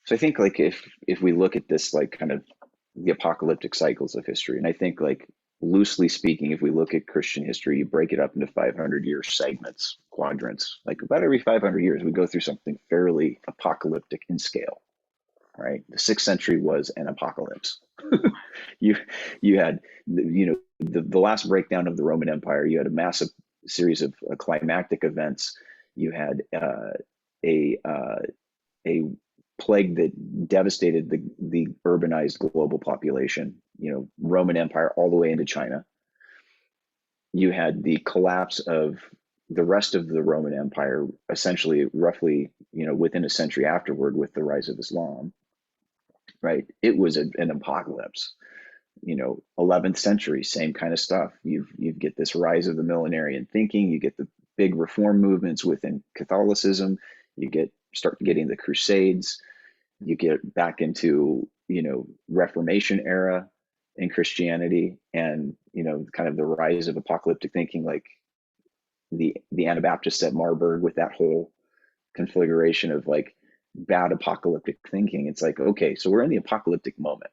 So I think like if we look at this like kind of the apocalyptic cycles of history, and I think like loosely speaking, if we look at Christian history, you break it up into 500-year segments, quadrants. Like about every 500 years, we go through something fairly apocalyptic in scale. Right, the 6th century was an apocalypse. you had the last breakdown of the Roman Empire. You had a massive series of climactic events. You had a plague that devastated the urbanized global population. Roman Empire all the way into China. You had the collapse of the rest of the Roman Empire, essentially, roughly, within a century afterward, with the rise of Islam. Right, it was an apocalypse. 11th century, same kind of stuff. You get this rise of the millenarian thinking. You get the big reform movements within Catholicism. You start getting the Crusades. You get back into Reformation era in Christianity, and kind of the rise of apocalyptic thinking, like the Anabaptists at Marburg, with that whole configuration of like bad apocalyptic thinking. It's like, okay, so we're in the apocalyptic moment.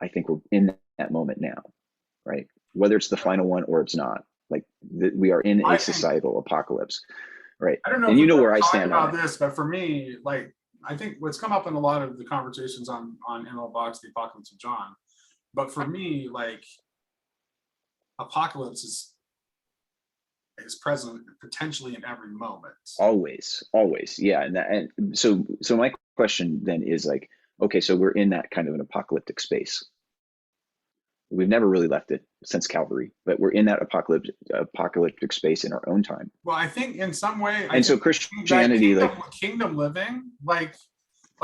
I think we're in that moment now, right? Whether it's the final one or it's not, like we are in a societal apocalypse, right? I don't know. And where I stand about this, but for me, like, I think what's come up in a lot of the conversations on ML Box, the Apocalypse of John, but for me, like, apocalypse is present potentially in every moment. Always, yeah. And so my question then is like, okay, so we're in that kind of an apocalyptic space. We've never really left it since Calvary, but we're in that apocalyptic space in our own time. Well, I think in some way, so Christianity, kingdom living, like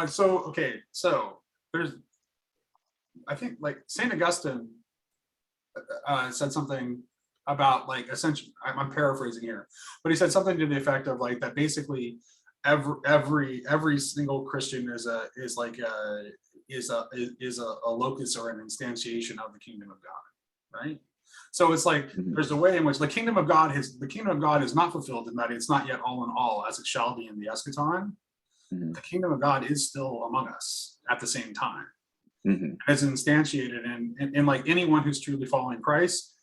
so. Okay, so there's, I think like Saint Augustine said something about like essentially, I'm paraphrasing here, but he said something to the effect of like that basically every single Christian is a locus or an instantiation of the kingdom of God, right? So it's like there's a way in which the kingdom of God is not fulfilled in that it's not yet all in all, as it shall be in the eschaton. The kingdom of God is still among us at the same time. As instantiated, and like anyone who's truly following Christ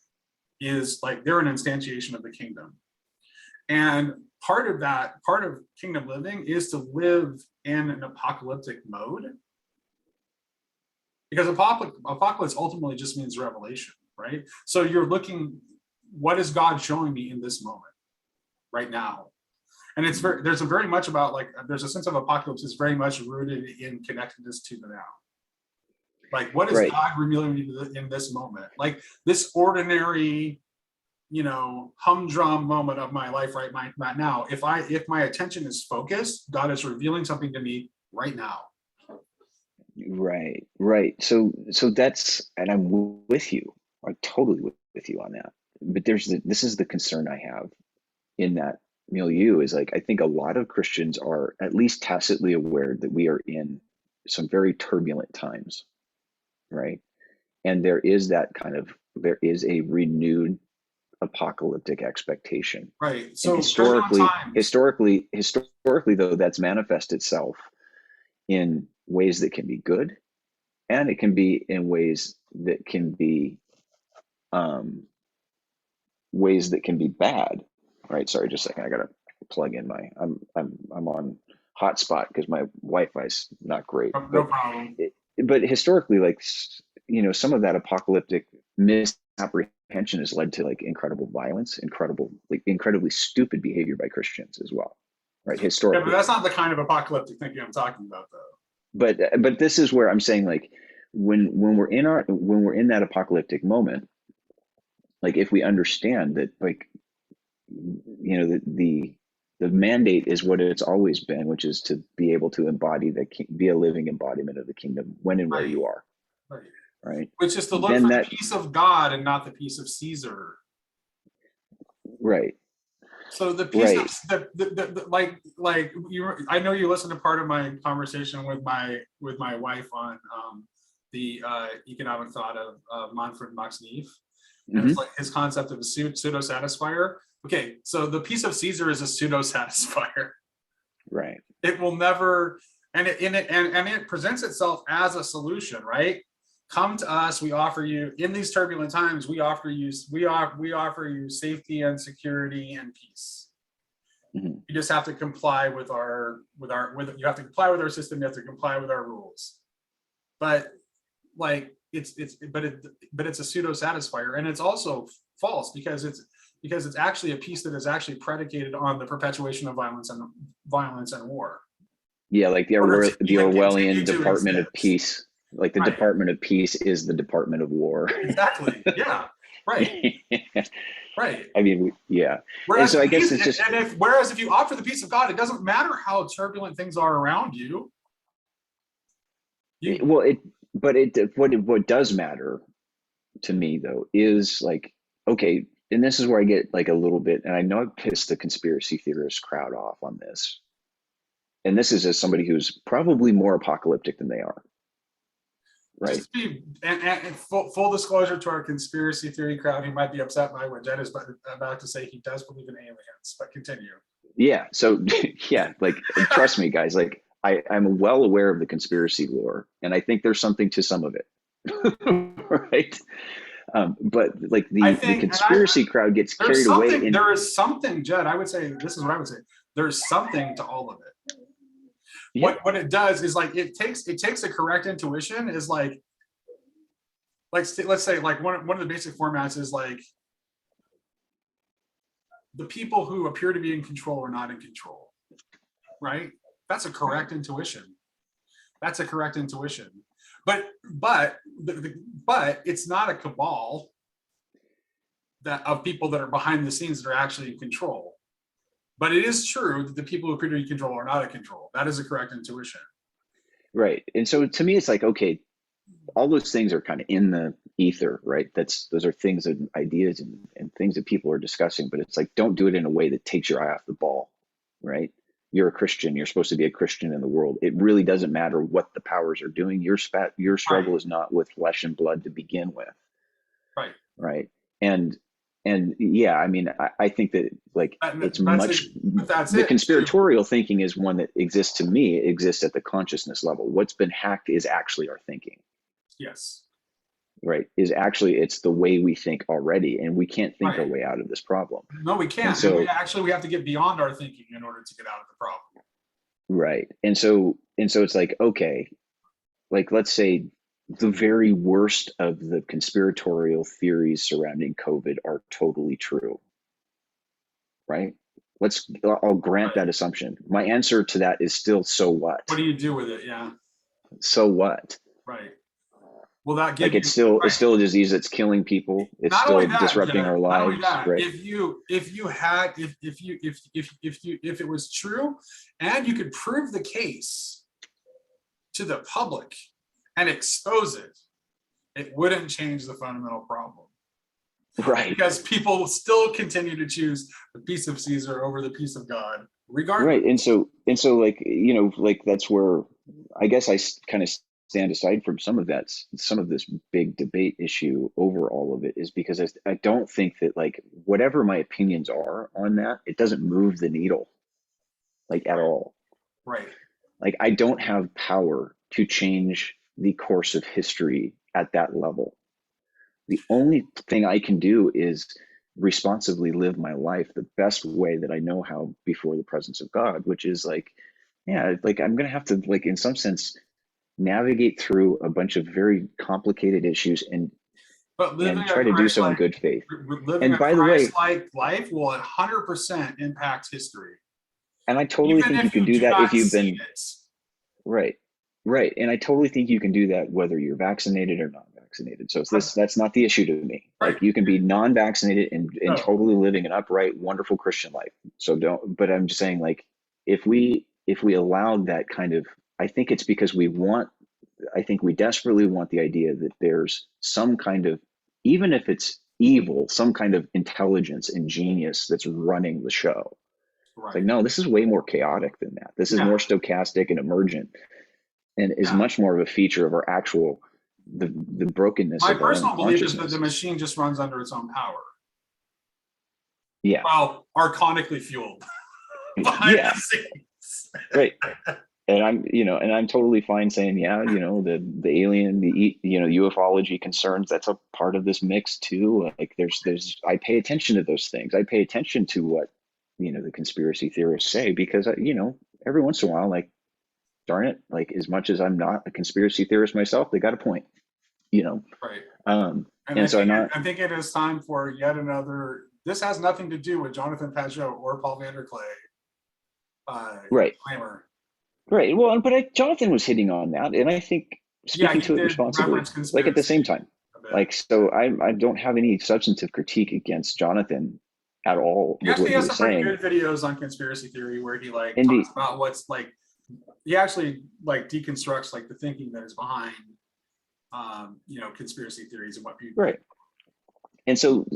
is like they're an instantiation of the kingdom. And part of kingdom living is to live in an apocalyptic mode, because apocalypse ultimately just means revelation, right? So you're looking, what is God showing me in this moment, right now? And there's a sense of apocalypse is very much rooted in connectedness to the now. Like, what is God revealing me in this moment? Like this ordinary, humdrum moment of my life right now. If my attention is focused, God is revealing something to me right now. Right. So that's, and I'm with you. I'm totally with you on that. But this is the concern I have in that milieu is like, I think a lot of Christians are at least tacitly aware that we are in some very turbulent times, right? And there is a renewed apocalyptic expectation. Right. So historically though, that's manifest itself in ways that can be good, and it can be in ways that can be bad. Right. Sorry, just a second. I gotta plug in I'm on hotspot because my Wi-Fi is not great. No problem. But historically, like, some of that apocalyptic misapprehension has led to like incredible violence, incredibly stupid behavior by Christians as well, right? Historically. Yeah, but that's not the kind of apocalyptic thinking I'm talking about, though. But this is where I'm saying, like, when we're in that apocalyptic moment, like, if we understand that, like, the mandate is what it's always been, which is to be able to be a living embodiment of the kingdom when and where you are. Right. Which is to look for the peace of God and not the peace of Caesar. Right. So the piece of I know you listened to part of my conversation with my wife on the economic thought of Manfred Max Neef, and it's like his concept of a pseudo satisfier. Okay, so the piece of Caesar is a pseudo satisfier. Right. It will never, and it presents itself as a solution, right? Come to us. We offer you, in these turbulent times, we offer you safety and security and peace. You just have to comply with you have to comply with our system. You have to comply with our rules. But like it's a pseudo satisfier, and it's also false because it's actually a peace that is actually predicated on the perpetuation of violence and war. Yeah, like the Orwellian Department of Peace. Like the Department of Peace is the Department of War. Exactly. Yeah. Right. Right. I mean, yeah. And so I guess it's just. Whereas if you opt for the peace of God, it doesn't matter how turbulent things are around you. What does matter to me though is like, okay, and this is where I get like a little bit, and I know I've pissed the conspiracy theorist crowd off on this. And this is as somebody who's probably more apocalyptic than they are. Right. Just and full disclosure to our conspiracy theory crowd, he might be upset by what Jed is about to say. He does believe in aliens, but continue. Yeah. So yeah, like, trust me, guys, like I'm well aware of the conspiracy lore, and I think there's something to some of it. Right. But like the conspiracy crowd gets carried away. There is something, Jed, I would say, this is what I would say. There's something to all of it. Yeah. What it does is like it takes a correct intuition is like let's say like one of the basic formats is like the people who appear to be in control are not in control, right? That's a correct intuition. But it's not a cabal of people that are behind the scenes that are actually in control. But it is true that the people who appear to be in control are not in control. That is a correct intuition. Right. And so to me, it's like, okay, all those things are kind of in the ether, right? Those are things and ideas and things that people are discussing, but it's like, don't do it in a way that takes your eye off the ball, right? You're a Christian. You're supposed to be a Christian in the world. It really doesn't matter what the powers are doing. Your struggle is not with flesh and blood to begin with. Right. Right. And yeah, I mean, I think that like the conspiratorial thinking is one that exists to me, exists at the consciousness level. What's been hacked is actually our thinking. Yes. Right. It's the way we think already, and we can't think our way out of this problem. No, we can't. So we have to get beyond our thinking in order to get out of the problem. Right. And so it's like, okay, like, let's say the very worst of the conspiratorial theories surrounding COVID are totally true. Right. I'll grant that assumption. My answer to that is still, so what? What do you do with it? Yeah. So what? Right. Well, that like it's still a disease that's killing people. It's not still that, disrupting our lives. Right. If it was true, and you could prove the case to the public and expose it, it wouldn't change the fundamental problem. Right. Because people still continue to choose the peace of Caesar over the peace of God, regardless. Right. And so like, you know, like that's where I guess I kind of stand aside from some of this big debate issue over all of it, is because I don't think that, like, whatever my opinions are on that, it doesn't move the needle, like, at all. Right. Like, I don't have power to change the course of history at that level. The only thing I can do is responsibly live my life the best way that I know how before the presence of God, which is like, yeah, like, I'm going to have to, like, in some sense, navigate through a bunch of very complicated issues and try to do so in good faith. Living a Christ-like life will 100% impact history. And I totally think you can do that if you've been right. And I totally think you can do that whether you're vaccinated or not vaccinated. So that's not the issue to me. Right. Like, you can be non-vaccinated and totally living an upright, wonderful Christian life. So but I'm just saying, like, if we allowed that kind of, I think it's because we desperately want the idea that there's some kind of, even if it's evil, some kind of intelligence and genius that's running the show. Right. It's like, no, this is way more chaotic than that. This is more stochastic and emergent, and is much more of a feature of our actual, the brokenness. My personal belief is that the machine just runs under its own power. Yeah. Well, archonically fueled. Yeah. Right. And I'm totally fine saying, the alien, the ufology concerns, that's a part of this mix too. Like, I pay attention to those things. I pay attention to what, the conspiracy theorists say, because, every once in a while, like, darn it, like, as much as I'm not a conspiracy theorist myself, they got a point, Right. I think it is time for yet another, this has nothing to do with Johnathan Pageau or Paul Vanderklay. Right. Disclaimer. Right. Well, but Johnathan was hitting on that, and I think speaking to it responsibly, like, at the same time, like, so I don't have any substantive critique against Johnathan at all. He actually has some pretty good videos on conspiracy theory where he talks about what's like, he actually like deconstructs like the thinking that is behind, conspiracy theories and what people. Right. And so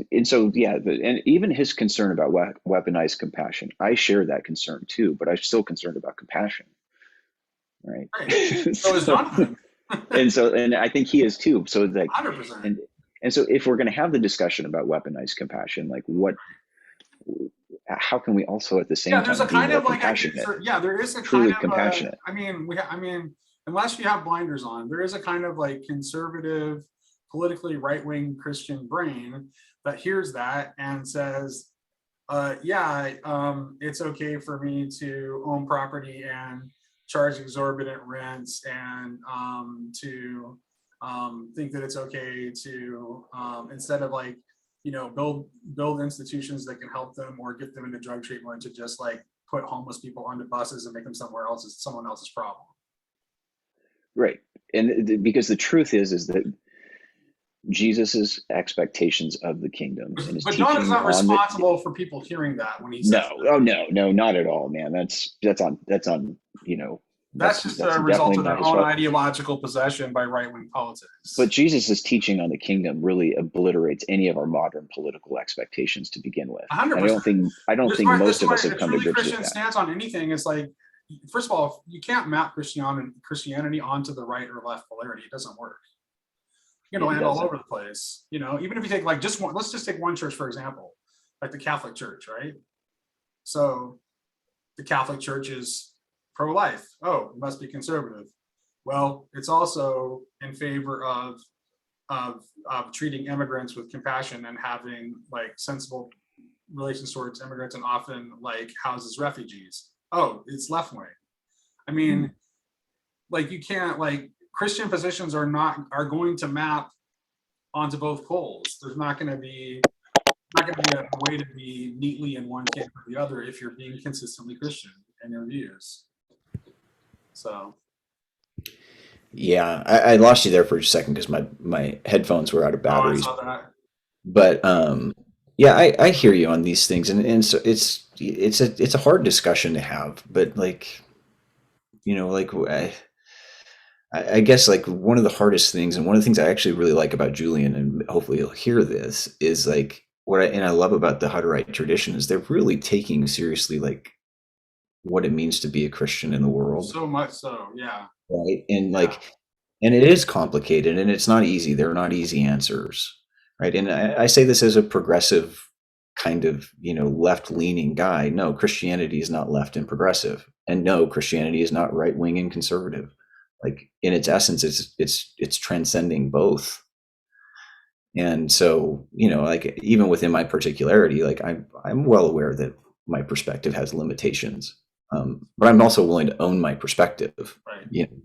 yeah, and even his concern about weaponized compassion, I share that concern too, but I'm still concerned about compassion. Right. So is Johnathan. and I think he is too. So it's like 100%. And so if we're going to have the discussion about weaponized compassion, like, how can we also at the same time there's a kind of like compassionate? There is a truly kind of compassionate. Unless you have blinders on, there is a kind of like conservative, politically right-wing Christian brain that hears that and says, it's okay for me to own property and charge exorbitant rents, and to think that it's okay to instead of like, build institutions that can help them or get them into drug treatment, to just like put homeless people onto buses and make them someone else's problem. Right. And because the truth is that Jesus's expectations of the kingdom, and his but John is not responsible for people hearing that when he says no, not at all, man. That's on That's just a result of their own ideological possession by right-wing politics. But Jesus' teaching on the kingdom really obliterates any of our modern political expectations to begin with. 100%. I don't think most of us have come to grips Christian with that. stance on anything is like, first of all, you can't map Christianity onto the right or left polarity. It doesn't work. You're gonna land all over the place. You know, even if you take like just one, let's just take one church for example, like the Catholic Church, right? So the Catholic Church is pro-life. Oh, it must be conservative. Well, it's also in favor of treating immigrants with compassion and having like sensible relations towards immigrants, and often like houses refugees. Oh, it's left wing. I mean, like you can't, like Christian positions are going to map onto both poles. There's not going to be a way to be neatly in one camp or the other if you're being consistently Christian in your views. So. Yeah, I lost you there for a second because my headphones were out of batteries. Oh, I saw that. But yeah, I hear you on these things, and so it's a hard discussion to have. But like, you know, like I guess like one of the hardest things, and one of the things I actually really like about Julian, and hopefully he'll hear this, is like I love about the Hutterite tradition is they're really taking seriously like what it means to be a Christian in the world. So much so, yeah. Right. And like, and it is complicated and it's not easy. There are not easy answers. Right. And I say this as a progressive kind of, you know, left leaning guy. No, Christianity is not left and progressive. And no, Christianity is not right wing and conservative. Like in its essence, it's transcending both. And so, you know, like even within my particularity, like I'm well aware that my perspective has limitations. But I'm also willing to own my perspective, right. You know,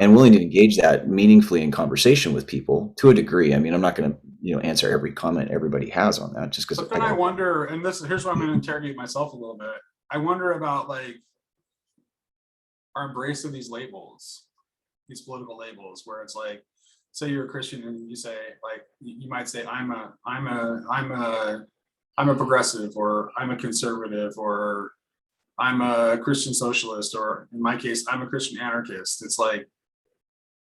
and willing to engage that meaningfully in conversation with people to a degree. I mean, I'm not going to, you know, answer every comment everybody has on that just because. But then I wonder, and here's where I'm going to interrogate myself a little bit. I wonder about like our embrace of these labels, these political labels, where it's like, say you're a Christian and you say like, you might say I'm a progressive, or I'm a conservative, or I'm a Christian socialist, or in my case, I'm a Christian anarchist. It's like,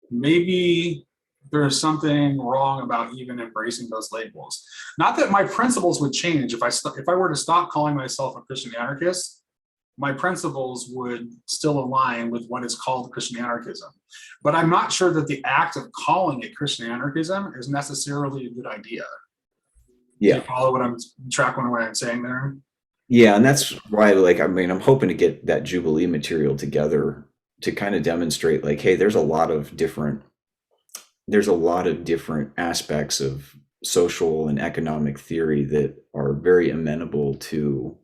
maybe there's something wrong about even embracing those labels. Not that my principles would change. If I were to stop calling myself a Christian anarchist, my principles would still align with what is called Christian anarchism. But I'm not sure that the act of calling it Christian anarchism is necessarily a good idea. Yeah. Do you follow what I'm tracking what I'm saying there? Yeah, and that's why, like, I mean, I'm hoping to get that Jubilee material together to kind of demonstrate, like, hey, there's a lot of different aspects of social and economic theory that are very amenable to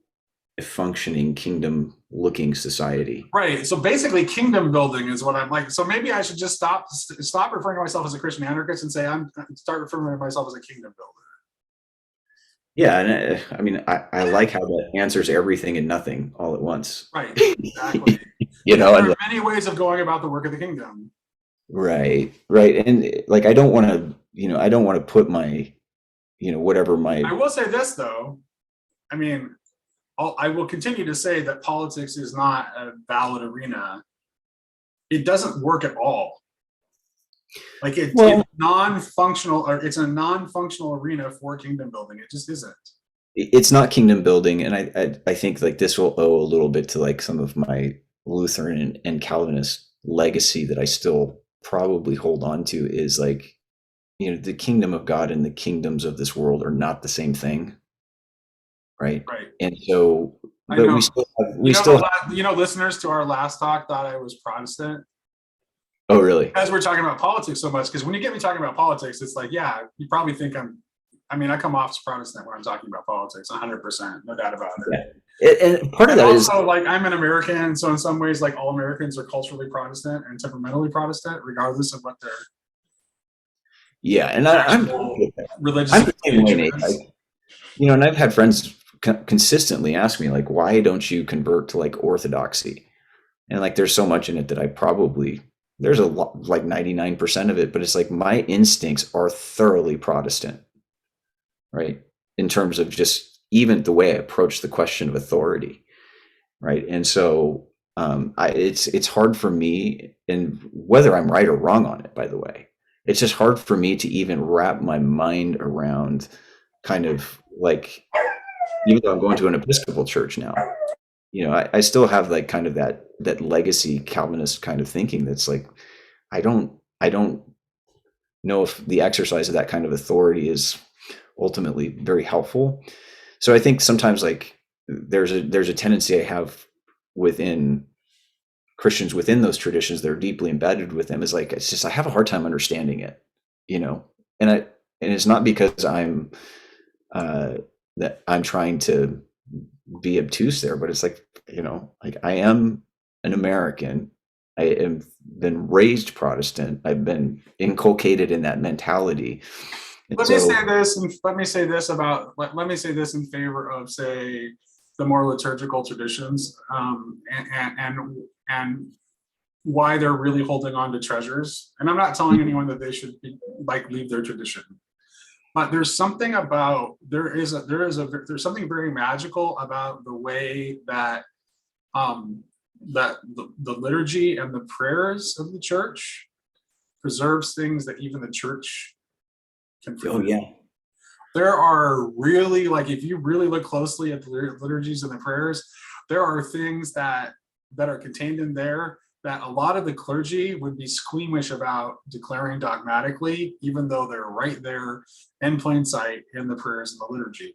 a functioning kingdom-looking society. Right. So basically, kingdom building is what I'm like. So maybe I should just stop referring to myself as a Christian anarchist and say start referring to myself as a kingdom builder. Yeah, and I mean, I like how that answers everything and nothing all at once. Right, exactly. You know, there are many ways of going about the work of the kingdom. Right, and like I don't want to put my, you know, whatever my. I will say this though, I mean, I will continue to say that politics is not a valid arena. It doesn't work at all. Like it's non-functional, or it's a non-functional arena for kingdom building. It just isn't. It's not kingdom building, and I think like this will owe a little bit to like some of my Lutheran and Calvinist legacy that I still probably hold on to, is like, you know, the kingdom of God and the kingdoms of this world are not the same thing, right? Right. And so, but listeners to our last talk thought I was Protestant. Oh, really? Because we're talking about politics so much. Because when you get me talking about politics, it's like, yeah, you probably think I come off as Protestant when I'm talking about politics, 100%, no doubt about it. Yeah. And part of that is also like I'm an American, so in some ways, like all Americans are culturally Protestant and temperamentally Protestant, regardless of what their and I'm religious. I'm the same way, Nate. You know, and I've had friends consistently ask me like, why don't you convert to like Orthodoxy? And like, there's so much in it that I probably. There's a lot, like 99% of it, but it's like my instincts are thoroughly Protestant, right? In terms of just even the way I approach the question of authority, right? And so It's hard for me, and whether I'm right or wrong on it, by the way, it's just hard for me to even wrap my mind around kind of like, even though I'm going to an Episcopal church now, I still have like kind of that legacy Calvinist kind of thinking that's like, I don't know if the exercise of that kind of authority is ultimately very helpful. So I think sometimes like there's a tendency I have within Christians within those traditions that are deeply embedded with them, is like, it's just, I have a hard time understanding it, and it's not because I'm that I'm trying to be obtuse there, but it's like, like, I am an American. I have been raised Protestant. I've been inculcated in that mentality. And Let me say this, and let me say this in favor of, say, the more liturgical traditions, and why they're really holding on to treasures. And I'm not telling anyone that they should leave their tradition, but there's something about there's something very magical about the way that that the liturgy and the prayers of the church preserves things that even the church can forget. Oh yeah. There are really, like, if you really look closely at the liturgies and the prayers, there are things that are contained in there that a lot of the clergy would be squeamish about declaring dogmatically, even though they're right there in plain sight in the prayers and the liturgy.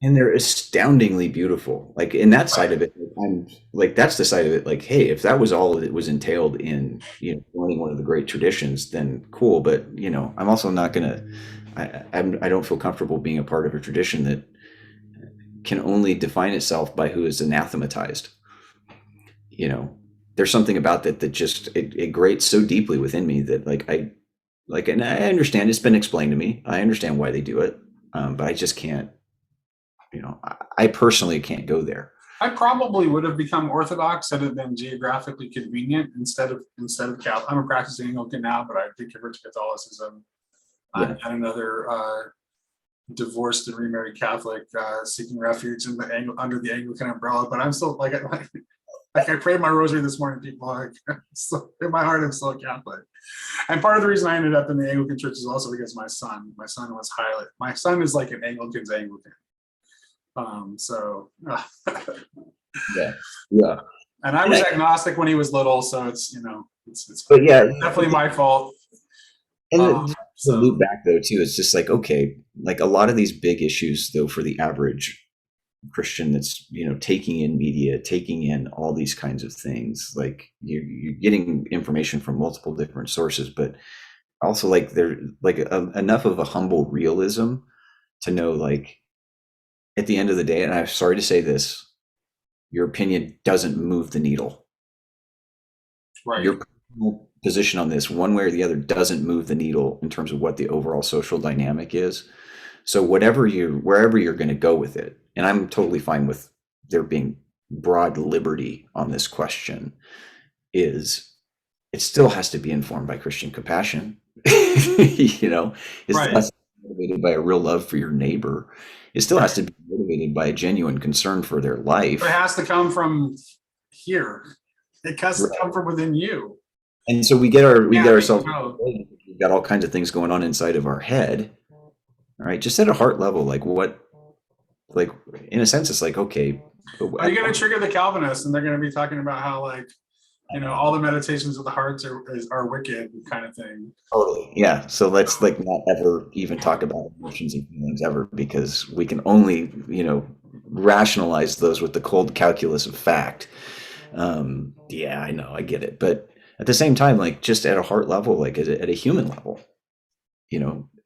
And they're astoundingly beautiful. Like, in that side of it, I'm like, that's the side of it. Like, hey, if that was all that was entailed in, learning one of the great traditions, then cool. But I'm also not gonna. I don't feel comfortable being a part of a tradition that can only define itself by who is anathematized. There's something about that just it grates so deeply within me that and I understand it's been explained to me. I understand why they do it, but I just can't. I personally can't go there. I probably would have become Orthodox had it been geographically convenient instead of Catholic. I'm a practicing Anglican now, but I did convert to Catholicism. Yeah. And another divorced and remarried Catholic seeking refuge under the Anglican umbrella. But I'm still like I prayed my rosary this morning, people. In my heart, I'm still a Catholic. And part of the reason I ended up in the Anglican church is also because my son is like an Anglican's Anglican. Yeah. And I was agnostic when he was little, so it's but yeah, definitely my fault. And to loop back though too, it's just like, okay, like a lot of these big issues though, for the average Christian that's taking in media, taking in all these kinds of things, like you're getting information from multiple different sources, but also like they're like enough of a humble realism to know, like, at the end of the day, and I'm sorry to say this, your opinion doesn't move the needle. Right. Your position on this, one way or the other, doesn't move the needle in terms of what the overall social dynamic is. So wherever you're going to go with it, and I'm totally fine with there being broad liberty on this question, it still has to be informed by Christian compassion. It still has to be motivated by a real love for your neighbor. It still has to be motivated by a genuine concern for their life. It has to come from here. It has to come from within you. And so we get ourselves, we've got all kinds of things going on inside of our head. All right, just at a heart level, in a sense, it's like, okay. Are you going to trigger the Calvinists, and they're going to be talking about how, all the meditations of the hearts are wicked, kind of thing. Totally, yeah. So let's not ever even talk about emotions and feelings ever, because we can only rationalize those with the cold calculus of fact. Yeah, I know, I get it, but at the same time, like, just at a heart level, like at a human level,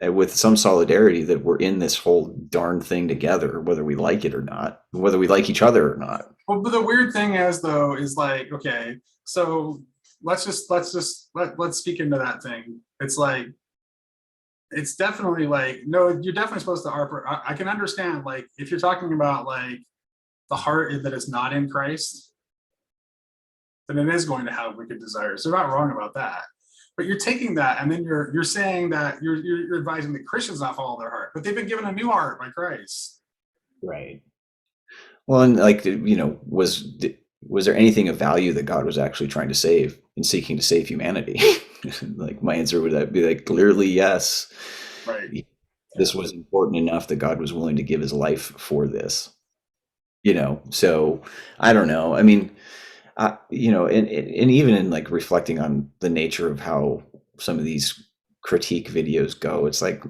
with some solidarity that we're in this whole darn thing together, whether we like it or not, whether we like each other or not. Well, but the weird thing is like, okay, so let's speak into that thing. It's like, it's definitely like, no, you're definitely supposed to I can understand, like, if you're talking about like the heart that is not in Christ, then it is going to have wicked desires. They're not wrong about that. But you're taking that, and then you're saying that you're advising the Christians not follow their heart, but they've been given a new heart by Christ. Right. Well, and like, was there anything of value that God was actually trying to save and seeking to save humanity? Like my answer would be like, clearly, yes. Right. This was important enough that God was willing to give his life for this, you know? So I don't know. I mean, you know, and even in like reflecting on the nature of how some of these critique videos go, it's like,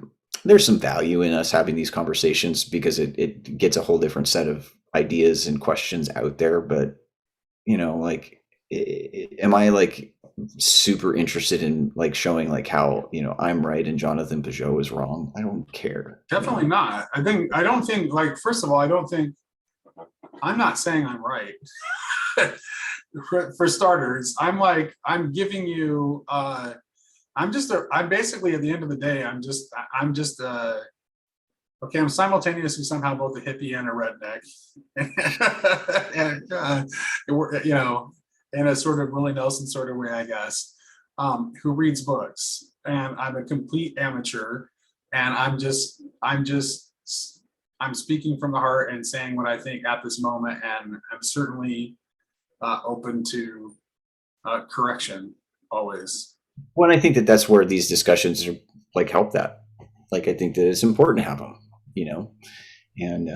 there's some value in us having these conversations because it gets a whole different set of ideas and questions out there. But, you know, like, am I like super interested in like showing like how, you know, I'm right and Johnathan Pageau is wrong? I don't care. Definitely not. I don't think, like, first of all, I'm not saying I'm right. For starters, I'm giving you, I'm basically at the end of the day, okay, I'm simultaneously somehow both a hippie and a redneck. And, you know, in a sort of Willie Nelson sort of way, I guess, who reads books. And I'm a complete amateur. And I'm speaking from the heart and saying what I think at this moment. And I'm certainly open to correction always. Well, I think that that's where these discussions are like help that. Like, I think that it's important to have them, you know, and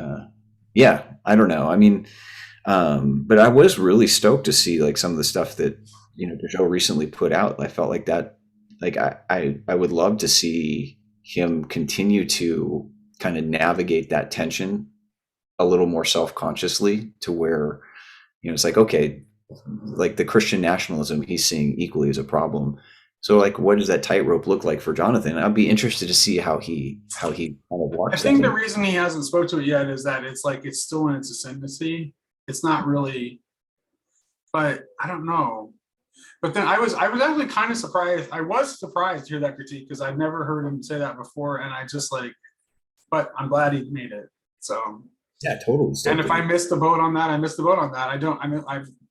yeah, I don't know. I mean, but I was really stoked to see like some of the stuff that, you know, Pageau recently put out. I felt like that, like I would love to see him continue to kind of navigate that tension a little more self-consciously to where, you know, it's like, okay, like the Christian nationalism he's seeing equally as a problem. So like, what does that tightrope look like for Johnathan? I'd be interested to see how he kind of walks. I think the reason he hasn't spoke to it yet is that it's like, it's still in its ascendancy. It's not really, but I don't know. But then I was actually kind of surprised. I was surprised to hear that critique because I've never heard him say that before. And I just like, but I'm glad he made it. So yeah, totally. And if I missed the boat on that, I missed the boat on that.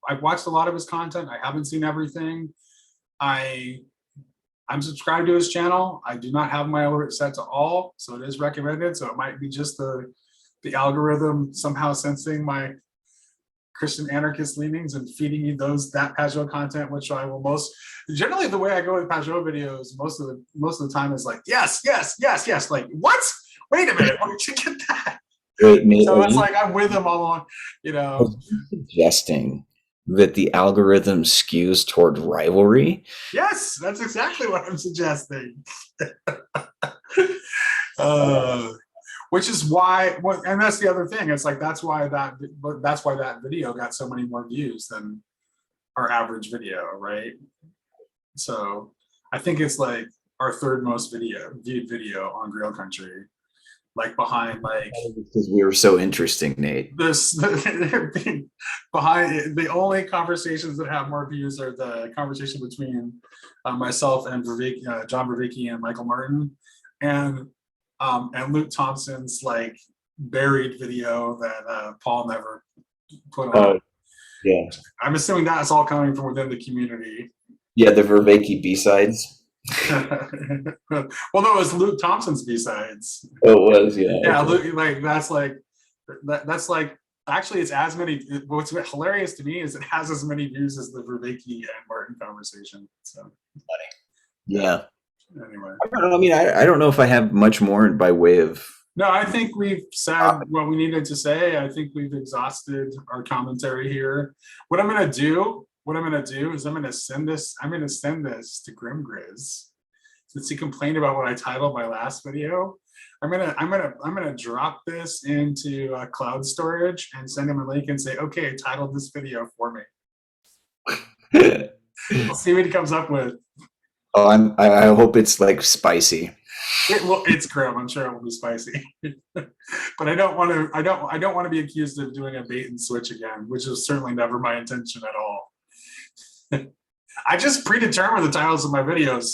I've watched a lot of his content. I haven't seen everything. I'm subscribed to his channel. I do not have my alert set to all, so it is recommended. So it might be just the algorithm somehow sensing my Christian anarchist leanings and feeding me that Pageau content, which I will generally the way I go with Pageau videos most of the time is like, yes. Like, what? Wait a minute, where did you get that? Wait, so it's like I'm with him all along, you know. Suggesting that the algorithm skews toward rivalry. Yes, that's exactly what I'm suggesting. Which is why, and that's the other thing. It's like that's why that video got so many more views than our average video, right? So I think it's like our third most viewed video on Grail Country, like behind like because we were so interesting, Nate. Behind the only conversations that have more views are the conversation between myself and John Vervaeke and Michael Martin, and Luke Thompson's like buried video that Paul never put on. Yeah, I'm assuming that's all coming from within the community. Yeah, the Vervaeke B-sides. Well, no, it was Luke Thompson's B-sides. Oh, it was, yeah. Yeah, Luke, that's like actually it's as many. What's hilarious to me is it has as many views as the Vervaeke and Martin conversation. So funny. Yeah. Anyway, I don't know if I have much more by way of. No, I think we've said what we needed to say. I think we've exhausted our commentary here. What I'm gonna do is I'm gonna send this to Grimgriz, since he complained about what I titled my last video. I'm gonna drop this into cloud storage and send him a link and say, okay, title this video for me. We'll see what he comes up with. Oh, I hope it's like spicy. It's grim. I'm sure it will be spicy, but I don't want to be accused of doing a bait and switch again, which is certainly never my intention at all. I just predetermine the titles of my videos.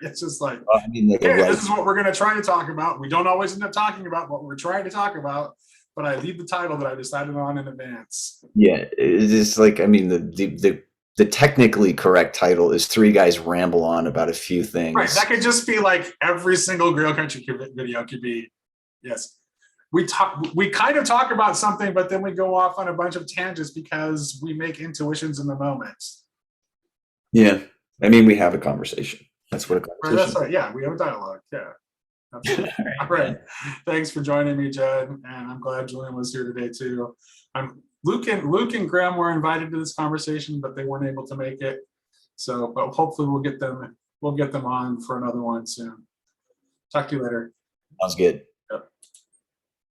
It's just like, this is what we're going to try to talk about. We don't always end up talking about what we're trying to talk about, but I leave the title that I decided on in advance. Yeah, it's just like, the technically correct title is Three Guys Ramble On About a Few Things. Right, that could just be like every single Grail Country video could be, yes. we kind of talk about something, but then we go off on a bunch of tangents because we make intuitions in the moment. Yeah. I mean, we have a conversation. That's what a Right, conversation that's right. Yeah, we have a dialogue. Yeah. Absolutely. All right, All right. Thanks for joining me, Jed. And I'm glad Julian was here today too. Luke and Graham were invited to this conversation, but they weren't able to make it. So, but hopefully we'll get them on for another one soon. Talk to you later. Sounds good. Yep.